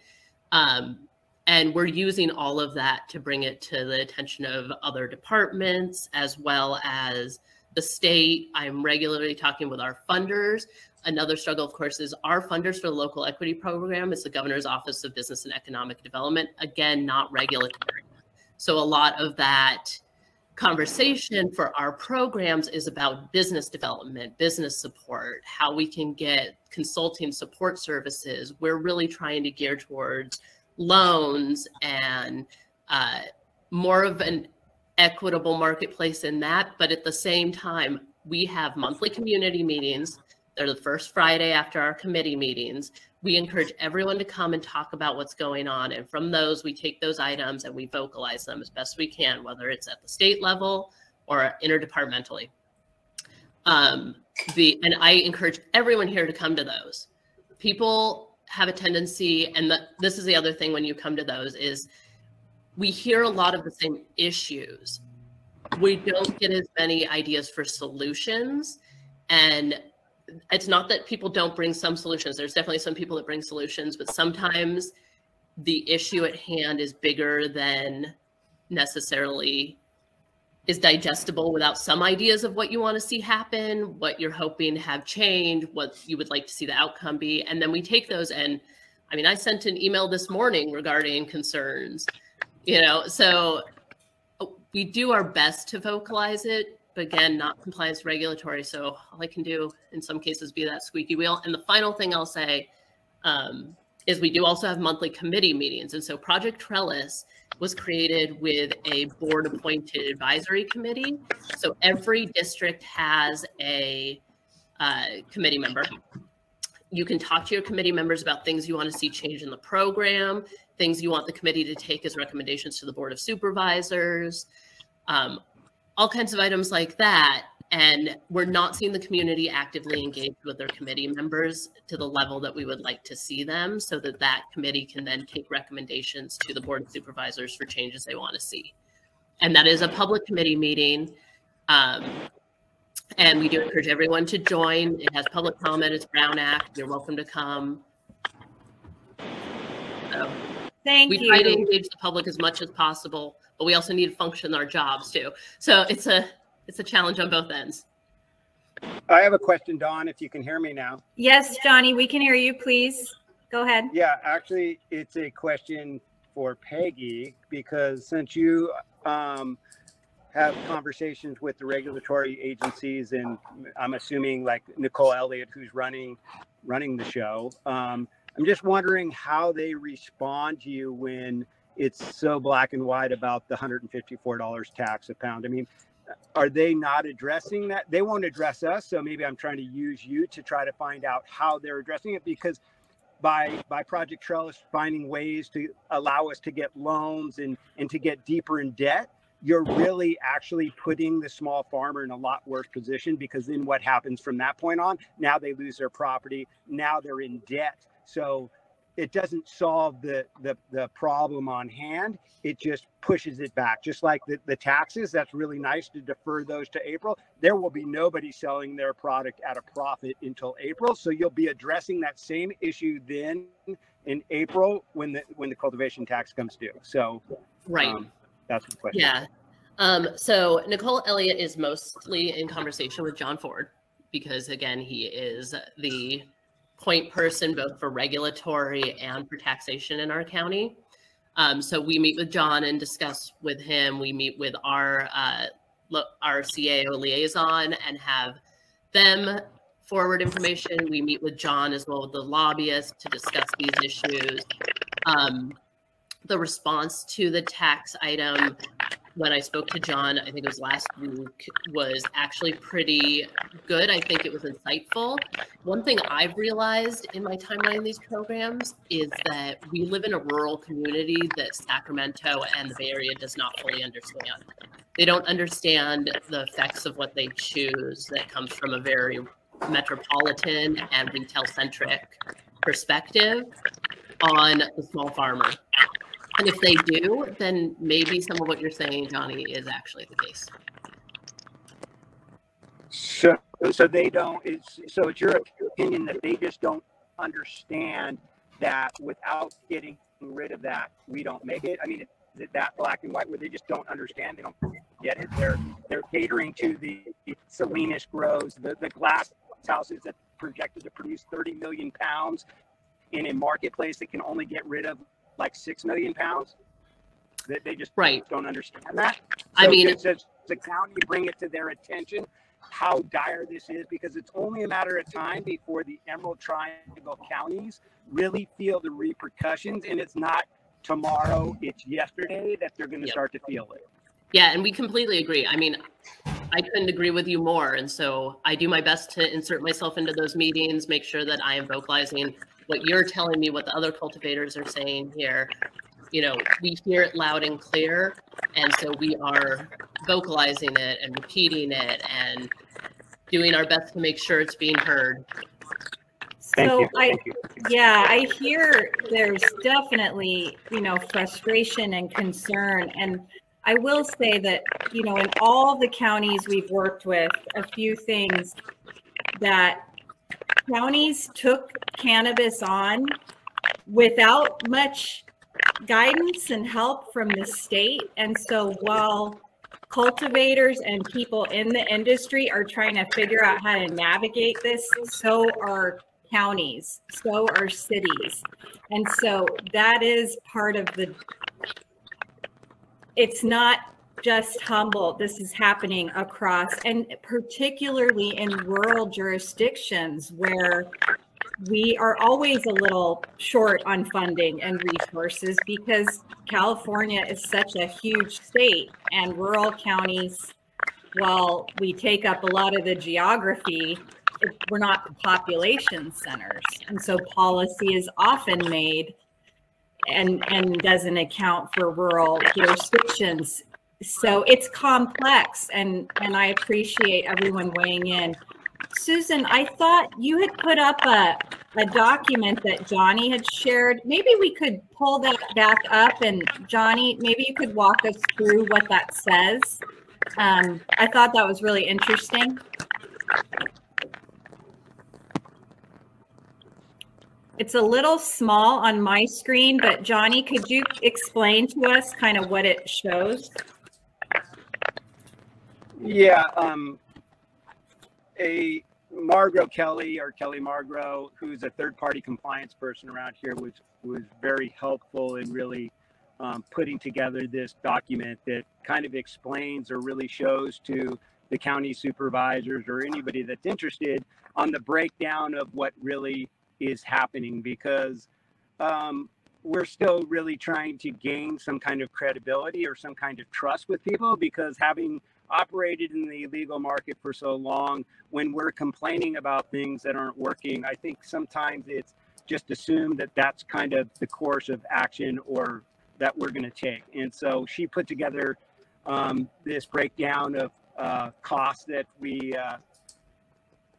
And we're using all of that to bring it to the attention of other departments as well as the state. I'm regularly talking with our funders. Another struggle, of course, is our funders for the local equity program is the Governor's Office of Business and Economic Development. Again, not regulatory. So a lot of that conversation for our programs is about business development, business support, how we can get consulting support services. We're really trying to gear towards loans and more of an equitable marketplace in that. But at the same time, we have monthly community meetings. They're the first Friday after our committee meetings. We encourage everyone to come and talk about what's going on. And from those, we take those items and we vocalize them as best we can, whether it's at the state level or interdepartmentally. And I encourage everyone here to come to those. People have a tendency, and this is the other thing when you come to those, is we hear a lot of the same issues. We don't get as many ideas for solutions. And it's not that people don't bring some solutions. There's definitely some people that bring solutions, but sometimes the issue at hand is bigger than necessarily is digestible without some ideas of what you want to see happen, what you're hoping to have change, what you would like to see the outcome be. And then we take those, and I mean, I sent an email this morning regarding concerns, you know, so we do our best to vocalize it, but again, not compliance regulatory. So all I can do in some cases be that squeaky wheel. And the final thing I'll say is we do also have monthly committee meetings. And so Project Trellis was created with a board appointed advisory committee. So every district has a committee member. You can talk to your committee members about things you want to see change in the program, things you want the committee to take as recommendations to the Board of Supervisors, all kinds of items like that. And we're not seeing the community actively engaged with their committee members to the level that we would like to see them, so that that committee can then take recommendations to the Board of Supervisors for changes they want to see. And that is a public committee meeting. And we do encourage everyone to join. It has public comment. It's Brown Act. You're welcome to come. So Thank you. We try to engage the public as much as possible, but we also need to function our jobs too. So it's a challenge on both ends. I have a question, Dawn, if you can hear me now. Yes, Johnny, we can hear you. Please go ahead. Yeah, actually, it's a question for Peggy, because since you have conversations with the regulatory agencies, and I'm assuming like Nicole Elliott, who's running the show, I'm just wondering how they respond to you when it's so black and white about the $154 tax a pound. I mean, are they not addressing that? They won't address us. So maybe I'm trying to use you to try to find out how they're addressing it, because by Project Trellis finding ways to allow us to get loans and to get deeper in debt, you're really actually putting the small farmer in a lot worse position, because then what happens from that point on? Now they lose their property. Now they're in debt. So it doesn't solve the problem on hand. It just pushes it back. Just like the taxes, that's really nice to defer those to April. There will be nobody selling their product at a profit until April. So you'll be addressing that same issue then in April when the cultivation tax comes due. So right. That's the question. Yeah. So Nicole Elliott is mostly in conversation with John Ford, because again, he is the point person both for regulatory and for taxation in our county. So we meet with John and discuss with him. We meet with our CAO liaison and have them forward information. We meet with John as well with the lobbyists to discuss these issues. The response to the tax item, when I spoke to John, I think it was last week, was actually pretty good. I think it was insightful. One thing I've realized in my time running these programs is that we live in a rural community that Sacramento and the Bay Area does not fully understand. They don't understand the effects of what they choose that comes from a very metropolitan and retail-centric perspective on the small farmer. And if they do, then maybe some of what you're saying, Johnny, is actually the case. So they don't. So it's your opinion that they just don't understand that without getting rid of that, we don't make it. I mean, is it that black and white where they just don't understand? They don't get it. They're catering to the Salinas grows, the glass houses that projected to produce 30 million pounds in a marketplace that can only get rid of like 6 million pounds. That they just don't understand that. So I mean, it's the county bring it to their attention how dire this is, because it's only a matter of time before the Emerald Triangle counties really feel the repercussions, and it's not tomorrow, it's yesterday that they're going to start to feel it. Yeah, and we completely agree. I mean, I couldn't agree with you more. And so I do my best to insert myself into those meetings, make sure that I am vocalizing what you're telling me, what the other cultivators are saying here. You know, we hear it loud and clear. And so we are vocalizing it and repeating it and doing our best to make sure it's being heard. So I hear there's definitely, frustration and concern. And I will say that, in all the counties we've worked with, a few things that counties took cannabis on without much guidance and help from the state. And so while cultivators and people in the industry are trying to figure out how to navigate this, so are counties, so are cities. And so that is part of it's not just Humboldt. This is happening across, and particularly in rural jurisdictions where we are always a little short on funding and resources, because California is such a huge state, and rural counties, while we take up a lot of the geography, we're not the population centers. And so policy is often made and doesn't account for rural jurisdictions. So it's complex, and I appreciate everyone weighing in. Susan, I thought you had put up a document that Johnny had shared. Maybe we could pull that back up, and Johnny, maybe you could walk us through what that says. I thought that was really interesting. It's a little small on my screen, but Johnny, could you explain to us kind of what it shows? Yeah, a Margot Kelly, or Kelly Margot, who's a third-party compliance person around here, was very helpful in really putting together this document that kind of explains or really shows to the county supervisors or anybody that's interested on the breakdown of what really is happening, because we're still really trying to gain some kind of credibility or some kind of trust with people, because having operated in the illegal market for so long, when we're complaining about things that aren't working, I think sometimes it's just assumed that that's kind of the course of action or that we're going to take. And so she put together this breakdown of costs that we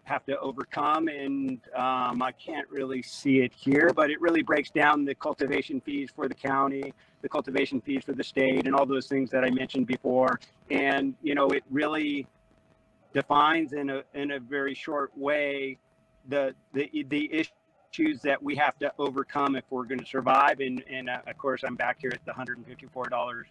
have to overcome, and I can't really see it here, but it really breaks down the cultivation fees for the county, the cultivation fees for the state, and all those things that I mentioned before. And you know, it really defines in a very short way the issues that we have to overcome if we're going to survive. And of course, I'm back here at the $154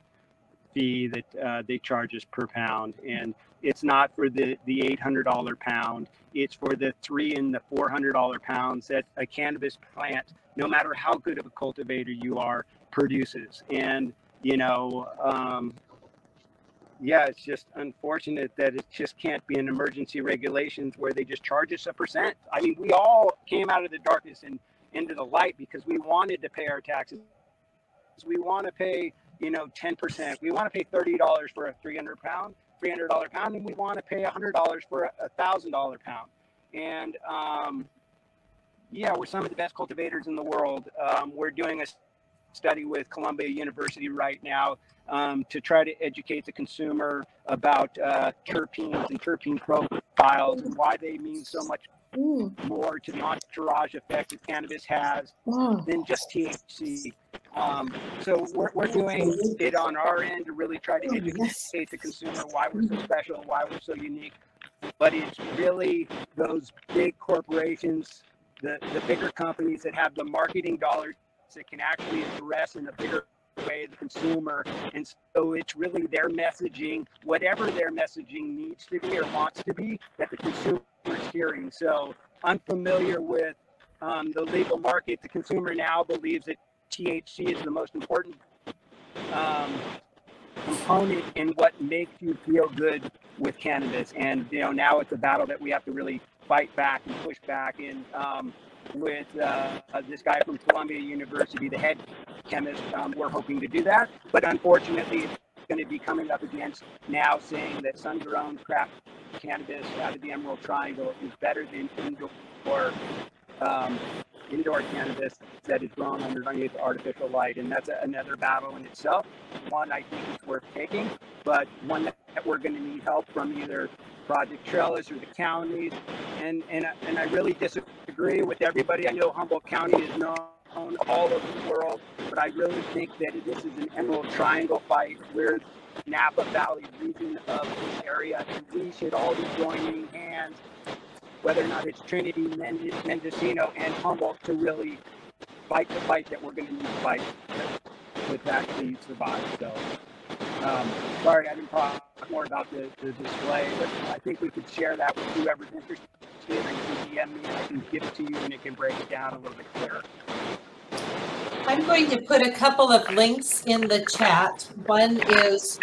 fee that they charge us per pound, and it's not for the $800 pound. It's for the $300 and the $400 pounds that a cannabis plant, no matter how good of a cultivator you are, produces. And you know, yeah, it's just unfortunate that it just can't be an emergency regulations where they just charge us a percent. I mean, we all came out of the darkness and into the light because we wanted to pay our taxes. We want to pay, you know, 10%. We want to pay $30 for a $300 pound, and we want to pay $100 for a $1,000 pound. And yeah, we're some of the best cultivators in the world. We're doing a study with Columbia University right now to try to educate the consumer about terpenes and terpene profiles and why they mean so much more to the entourage effect that cannabis has than just THC. So we're doing it on our end to really try to educate the consumer why we're so special, why we're so unique. But it's really those big corporations, the bigger companies that have the marketing dollars that can actually address in a bigger way the consumer. And so it's really their messaging, whatever their messaging needs to be or wants to be, that the consumer is hearing. So I'm familiar with the legal market. The consumer now believes that THC is the most important component in what makes you feel good with cannabis. And you know, now it's a battle that we have to really fight back and push back. And with this guy from Columbia University, the head chemist, we're hoping to do that. But unfortunately, it's going to be coming up against now saying that sun-grown craft cannabis out of the Emerald Triangle is better than indoor cannabis that is grown underneath artificial light. And that's another battle in itself. One I think is worth taking, but one that we're going to need help from either Project Trellis or the counties. And I really disagree with everybody. I know Humboldt County is known all over the world, but I really think that this is an Emerald Triangle fight. We're Napa Valley region of this area, and we should all be joining hands, whether or not it's Trinity, Mendocino, and Humboldt, to really fight the fight that we're going to need to fight to actually survive. So, sorry, I didn't talk more about the display, but I think we could share that with whoever's interested. You can DM me and I can give it to you and it can break it down a little bit clearer. I'm going to put a couple of links in the chat. One is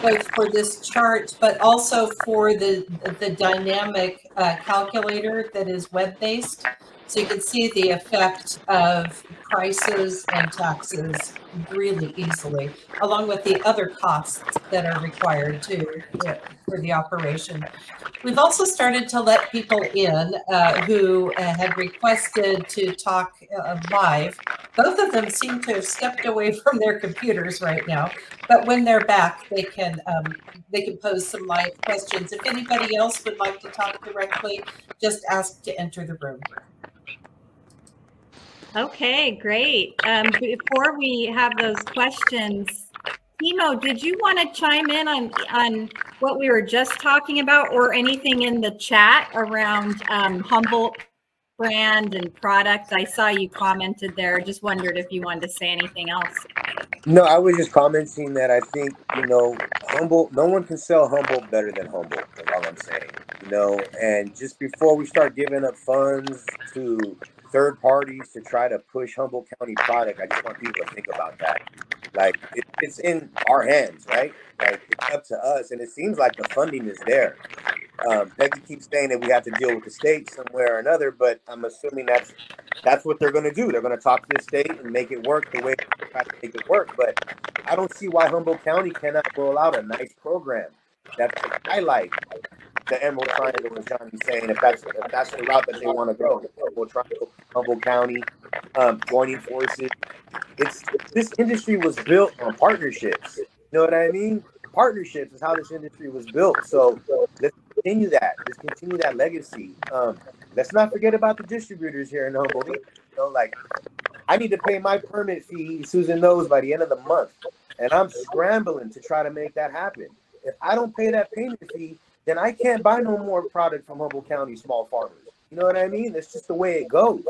both for this chart, but also for the dynamic calculator that is web-based. So you can see the effect of prices and taxes really easily, along with the other costs that are required too for the operation. We've also started to let people in who had requested to talk live. Both of them seem to have stepped away from their computers right now, but when they're back, they can pose some live questions. If anybody else would like to talk directly, just ask to enter the room. Okay, great. Before we have those questions Timo, did you want to chime in on what we were just talking about, or anything in the chat around Humboldt brand and product? I saw you commented there. Just wondered if you wanted to say anything else. No, I was just commenting that I think, you know, Humboldt, no one can sell Humboldt better than Humboldt, is all I'm saying, you know. And just before we start giving up funds to third parties to try to push Humboldt County product, I just want people to think about that. Like, it's in our hands, right? Like, it's up to us, and it seems like the funding is there. Peggy keeps saying that we have to deal with the state somewhere or another, but I'm assuming that's what they're going to do. They're going to talk to the state and make it work the way they try to make it work. But I don't see why Humboldt County cannot roll out a nice program that highlight the Emerald Triangle, as Johnny's saying, if that's the route that they want to go. Emerald Triangle, Humboldt County, joining forces. This industry was built on partnerships. You know what I mean? Partnerships is how this industry was built. So let's continue that. Let's continue that legacy. Let's not forget about the distributors here in Humboldt. You know, like, I need to pay my permit fee, Susan knows, by the end of the month. And I'm scrambling to try to make that happen. If I don't pay that payment fee, then I can't buy no more product from Humboldt County small farmers. You know what I mean? That's just the way it goes.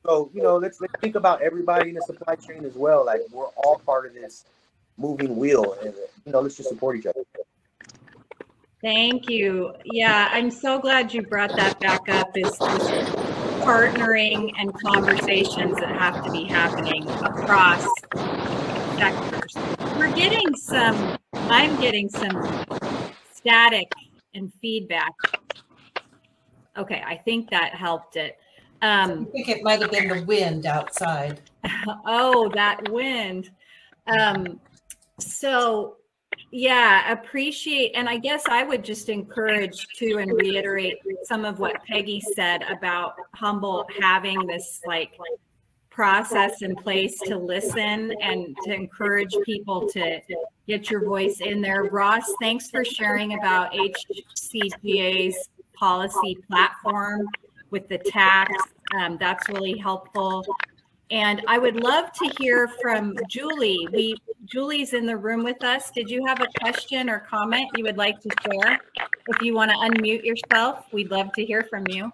So, you know, let's think about everybody in the supply chain as well. Like, we're all part of this moving wheel, and, you know, let's just support each other. Thank you. Yeah, I'm so glad you brought that back up, is partnering and conversations that have to be happening across sectors. I'm getting some static and feedback. Okay, I think that helped it. I think it might have been the wind outside. Oh, that wind. So yeah, appreciate, and I guess I would just encourage too and reiterate some of what Peggy said about Humboldt having this like process in place to listen and to encourage people to get your voice in there. Ross, thanks for sharing about HCGA's policy platform with the tax. That's really helpful. And I would love to hear from Julie. Julie's in the room with us. Did you have a question or comment you would like to share? If you want to unmute yourself, we'd love to hear from you.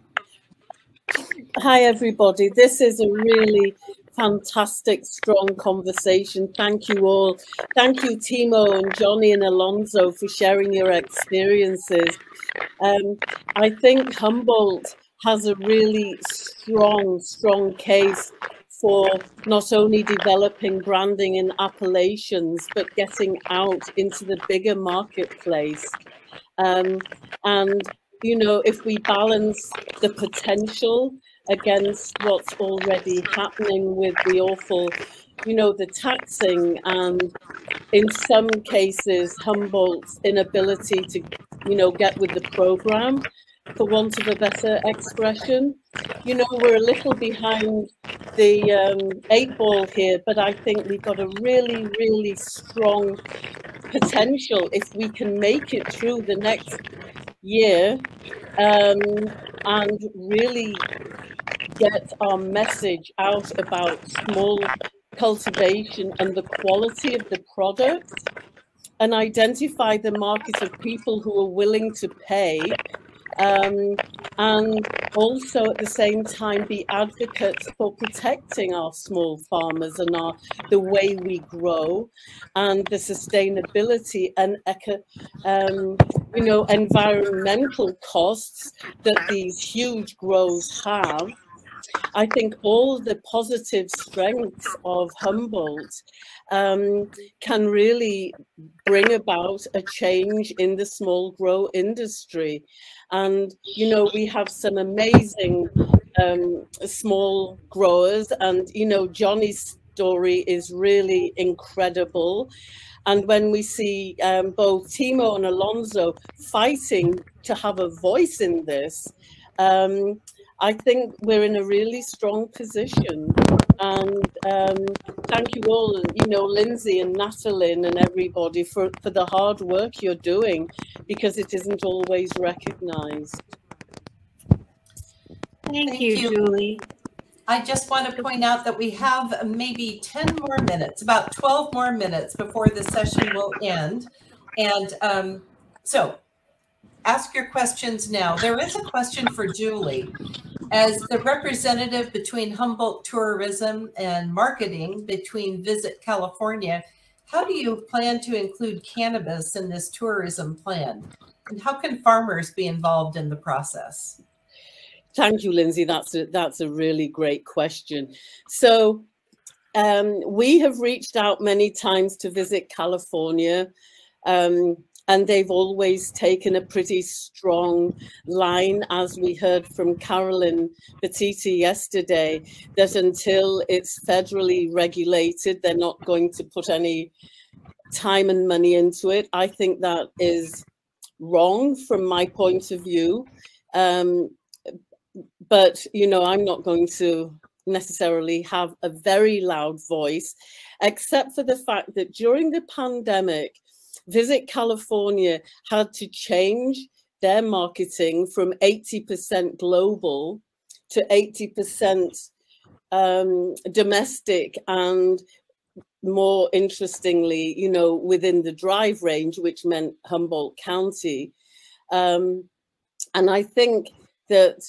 Hi, everybody. This is a really fantastic, strong conversation. Thank you all. Thank you, Timo and Johnny and Alonzo, for sharing your experiences. I think Humboldt has a really strong case for not only developing branding in appellations, but getting out into the bigger marketplace. And, you know, if we balance the potential against what's already happening with the awful, you know, the taxing, and in some cases, Humboldt's inability to, you know, get with the program, for want of a better expression. You know, we're a little behind the 8 ball here, but I think we've got a really strong potential if we can make it through the next year and really get our message out about small cultivation and the quality of the product, and identify the market of people who are willing to pay. And also at the same time be advocates for protecting our small farmers and the way we grow and the sustainability and you know, environmental costs that these huge grows have. I think all the positive strengths of Humboldt can really bring about a change in the small grow industry. And, you know, we have some amazing small growers, and, you know, Johnny's story is really incredible. And when we see both Timo and Alonzo fighting to have a voice in this, I think we're in a really strong position. And thank you all, you know, Lindsay and Natalie and everybody for the hard work you're doing, because it isn't always recognized. Thank you, Julie. I just want to point out that we have maybe 10 more minutes, about 12 more minutes before the session will end. And so ask your questions now. There is a question for Julie. As the representative between Humboldt Tourism and Marketing between Visit California, how do you plan to include cannabis in this tourism plan? And how can farmers be involved in the process? Thank you, Lindsay. That's a really great question. So we have reached out many times to Visit California, and they've always taken a pretty strong line, as we heard from Carolyn Batiti yesterday, that until it's federally regulated, they're not going to put any time and money into it. I think that is wrong from my point of view. But, you know, I'm not going to necessarily have a very loud voice, except for the fact that during the pandemic, Visit California had to change their marketing from 80% global to 80% domestic, and more interestingly, you know, within the drive range, which meant Humboldt County. And I think that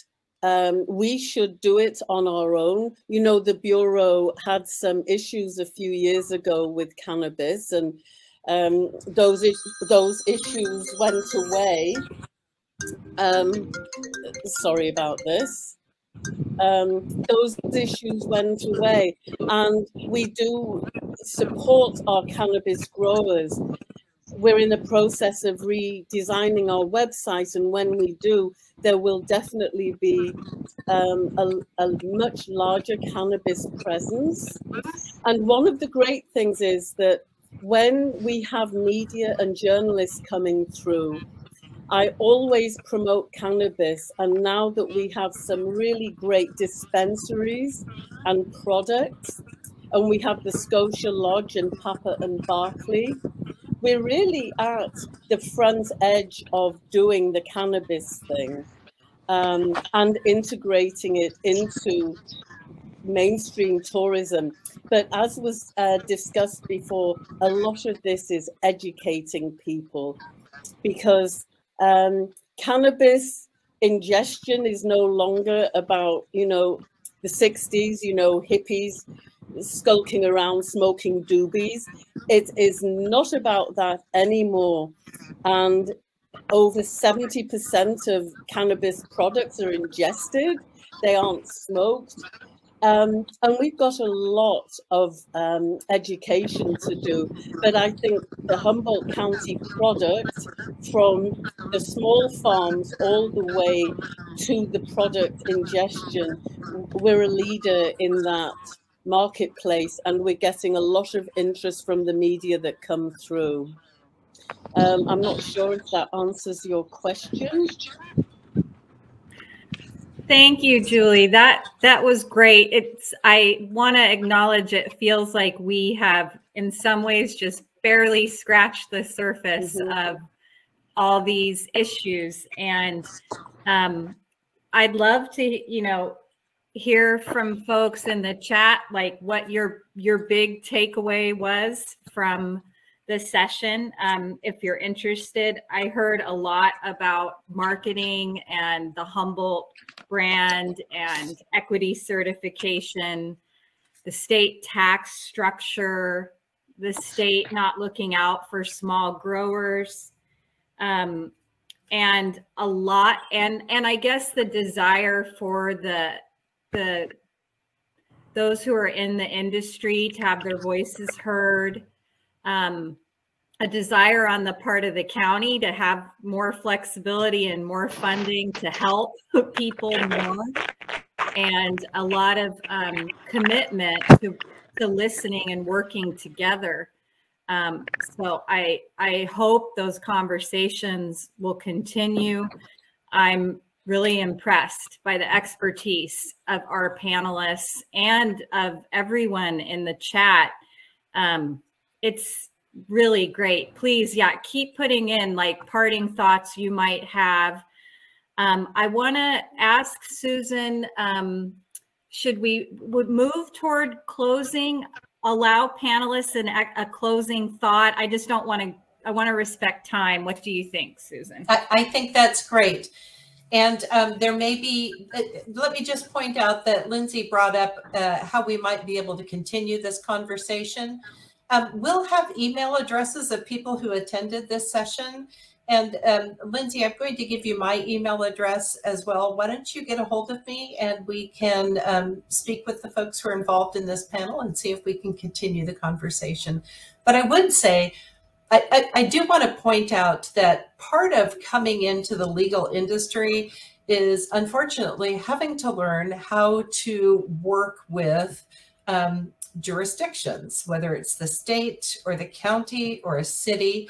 we should do it on our own. You know, the Bureau had some issues a few years ago with cannabis, and those issues went away. Sorry about this. Those issues went away, and we do support our cannabis growers. We're in the process of redesigning our website, and when we do, there will definitely be a much larger cannabis presence. And one of the great things is that when we have media and journalists coming through, I always promote cannabis. And now that we have some really great dispensaries and products, and we have the Scotia Lodge and Papa and Barclay, we're really at the front edge of doing the cannabis thing, and integrating it into mainstream tourism. But as was discussed before, a lot of this is educating people, because cannabis ingestion is no longer about, you know, the 60s, you know, hippies skulking around smoking doobies. It is not about that anymore. And over 70% of cannabis products are ingested. They aren't smoked. And we've got a lot of education to do. But I think the Humboldt County product, from the small farms all the way to the product ingestion, we're a leader in that marketplace, and we're getting a lot of interest from the media that come through. I'm not sure if that answers your question. Thank you, Julie. That was great. I want to acknowledge, it feels like we have in some ways just barely scratched the surface of all these issues. And I'd love to, you know, hear from folks in the chat, like what your big takeaway was from the session. If you're interested, I heard a lot about marketing and the Humboldt brand and equity certification, the state tax structure, the state not looking out for small growers, and a lot, and I guess the desire for those who are in the industry to have their voices heard, a desire on the part of the county to have more flexibility and more funding to help people more, and a lot of commitment to listening and working together. So I hope those conversations will continue. I'm really impressed by the expertise of our panelists and of everyone in the chat. It's really great. Please, yeah, keep putting in like parting thoughts you might have. I want to ask Susan, should we would move toward closing, allow panelists a closing thought? I just don't want to, I want to respect time. What do you think, Susan? I think that's great. And there may be, let me just point out that Lindsay brought up how we might be able to continue this conversation. We'll have email addresses of people who attended this session. And Lindsay, I'm going to give you my email address as well. Why don't you get a hold of me and we can speak with the folks who are involved in this panel and see if we can continue the conversation. But I would say, I do want to point out that part of coming into the legal industry is unfortunately having to learn how to work with jurisdictions, whether it's the state or the county or a city.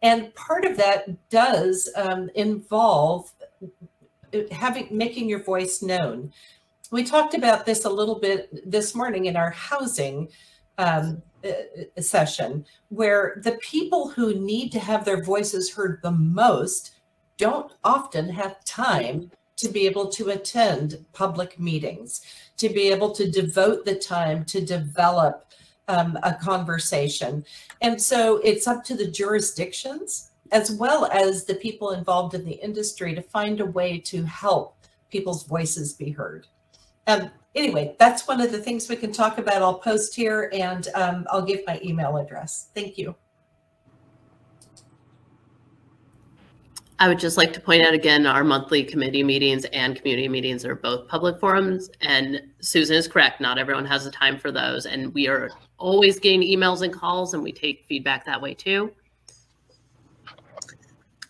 And part of that does involve making your voice known. We talked about this a little bit this morning in our housing session, where the people who need to have their voices heard the most don't often have time to be able to attend public meetings, to be able to devote the time to develop a conversation. And so it's up to the jurisdictions as well as the people involved in the industry to find a way to help people's voices be heard. Anyway, that's one of the things we can talk about. I'll post here and I'll give my email address. Thank you. I would just like to point out again, our monthly committee meetings and community meetings are both public forums. And Susan is correct. Not everyone has the time for those. And we are always getting emails and calls and we take feedback that way too.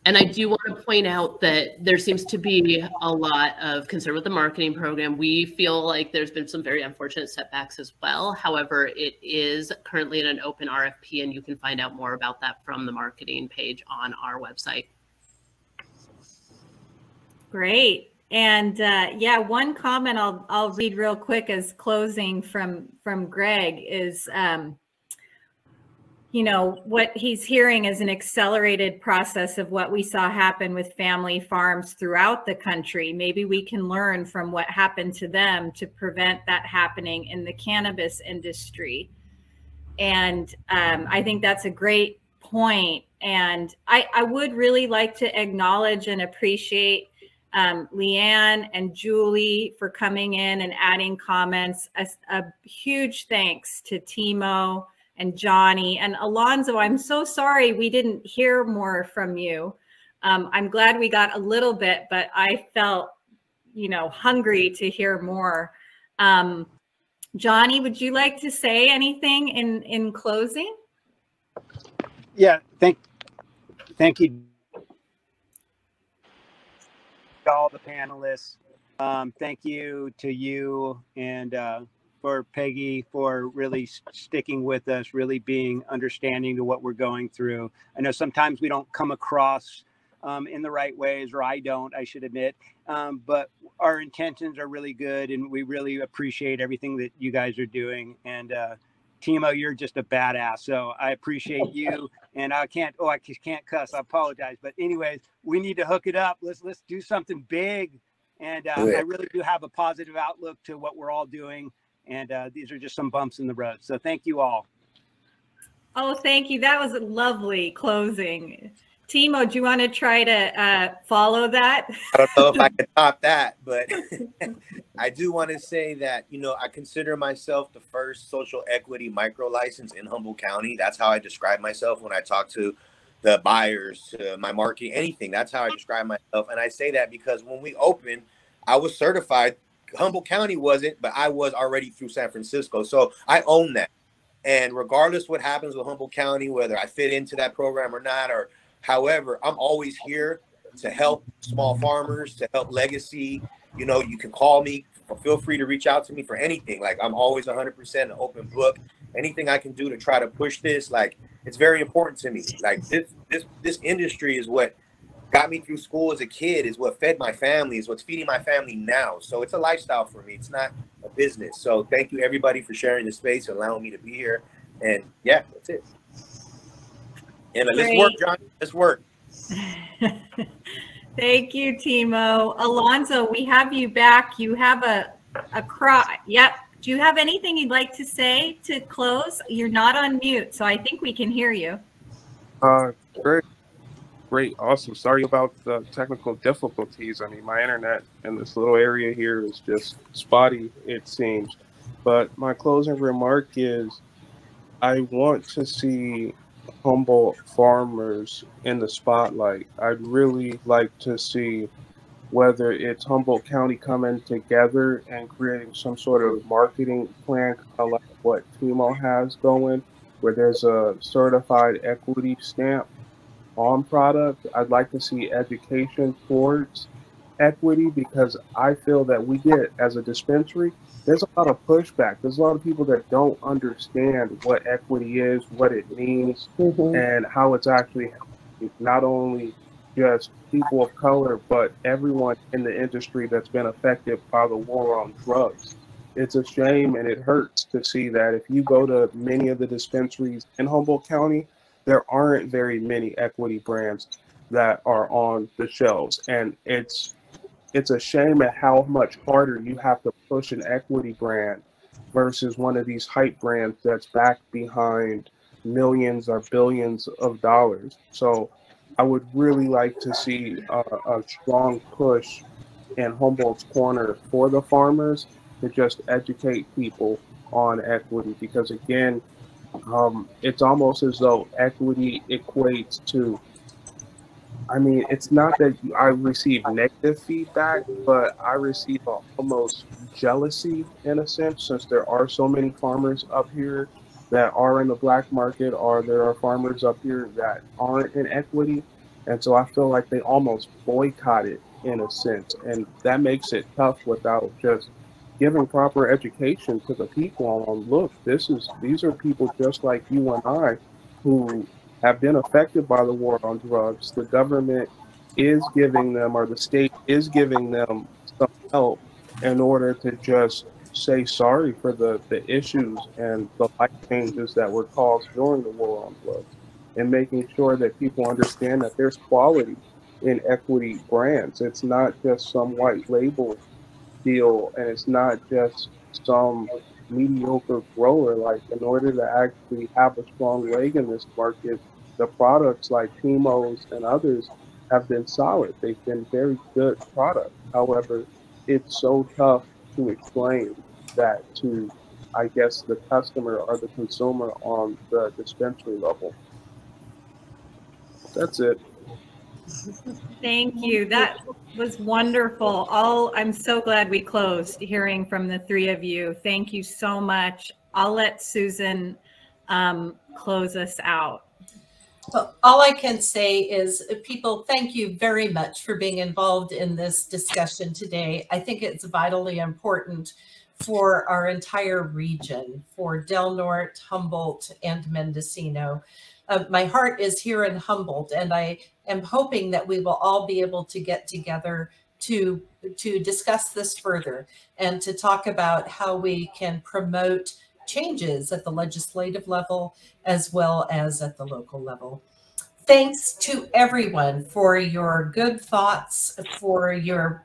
And I do want to point out that there seems to be a lot of concern with the marketing program. We feel like there's been some very unfortunate setbacks as well. However, it is currently in an open RFP and you can find out more about that from the marketing page on our website. Great. And yeah, one comment I'll read real quick as closing from Greg is, you know, what he's hearing is an accelerated process of what we saw happen with family farms throughout the country. Maybe we can learn from what happened to them to prevent that happening in the cannabis industry. And I think that's a great point. And I would really like to acknowledge and appreciate Leanne and Julie for coming in and adding comments. A huge thanks to Timo and Johnny and Alonzo. I'm so sorry we didn't hear more from you. I'm glad we got a little bit, but I felt, you know, hungry to hear more. Johnny, would you like to say anything in closing? Yeah, thank you to all the panelists. Thank you to you and for Peggy for really sticking with us, really being understanding to what we're going through. I know sometimes we don't come across in the right ways, or I don't, I should admit, but our intentions are really good and we really appreciate everything that you guys are doing. And Timo, you're just a badass. So I appreciate you. And I can't cuss. I apologize. But anyways, we need to hook it up. Let's do something big. And I really do have a positive outlook to what we're all doing. And these are just some bumps in the road. So thank you all. Oh, thank you. That was a lovely closing. Timo, do you want to try to follow that? I don't know if I can top that, but I do want to say that, you know, I consider myself the first social equity micro license in Humboldt County. That's how I describe myself when I talk to the buyers, to my marketing, anything. That's how I describe myself. And I say that because when we opened, I was certified. Humboldt County wasn't, but I was already through San Francisco. So I own that. And regardless what happens with Humboldt County, whether I fit into that program or not, or however, I'm always here to help small farmers, to help legacy. You know, you can call me, feel free to reach out to me for anything. Like, I'm always 100% an open book. Anything I can do to try to push this, like, it's very important to me. Like, this industry is what got me through school as a kid, is what fed my family, is what's feeding my family now. So it's a lifestyle for me. It's not a business. So thank you, everybody, for sharing this space and allowing me to be here. And yeah, that's it. And let's work, John. Let's work. Thank you, Timo. Alonzo, we have you back. You have across. Yep. Do you have anything you'd like to say to close? You're not on mute, so I think we can hear you. Great, awesome. Sorry about the technical difficulties. I mean, my internet in this little area here is just spotty, it seems. But my closing remark is I want to see Humboldt farmers in the spotlight. I'd really like to see whether it's Humboldt County coming together and creating some sort of marketing plan, kind of like what Timo has going, where there's a certified equity stamp on product. I'd like to see education towards equity, because I feel that we get, as a dispensary, there's a lot of pushback. There's a lot of people that don't understand what equity is, what it means, and how it's actually helping not only just people of color, but everyone in the industry that's been affected by the war on drugs. It's a shame, and it hurts to see that if you go to many of the dispensaries in Humboldt County, there aren't very many equity brands that are on the shelves. And it's a shame at how much harder you have to push an equity brand versus one of these hype brands that's backed behind millions or billions of dollars. So I would really like to see a strong push in Humboldt's corner for the farmers to just educate people on equity, because again, it's almost as though equity equates to, I mean, it's not that I receive negative feedback, but I receive almost jealousy in a sense, since there are so many farmers up here that are in the black market, or there are farmers up here that aren't in equity. And so I feel like they almost boycott it in a sense. And that makes it tough without just giving proper education to the people on, look, these are people just like you and I who have been affected by the war on drugs. The government is giving them, or the state is giving them, some help in order to just say sorry for the issues and the life changes that were caused during the war on drugs, and making sure that people understand that there's quality in equity brands. It's not just some white label deal, and it's not just some mediocre grower. Like, in order to actually have a strong leg in this market, the products like Timo's and others have been solid. They've been very good products. However, it's so tough to explain that to, I guess, the customer or the consumer on the dispensary level. That's it. Thank you. That was wonderful. I'm so glad we closed hearing from the three of you. Thank you so much. I'll let Susan close us out. Well, all I can say is, people, thank you very much for being involved in this discussion today. I think it's vitally important for our entire region, for Del Norte, Humboldt, and Mendocino. My heart is here in Humboldt, and I am hoping that we will all be able to get together to discuss this further and to talk about how we can promote changes at the legislative level as well as at the local level. Thanks to everyone for your good thoughts, for your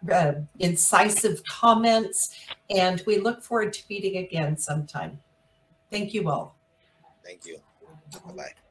incisive comments, and we look forward to meeting again sometime. Thank you all. Thank you. Bye-bye.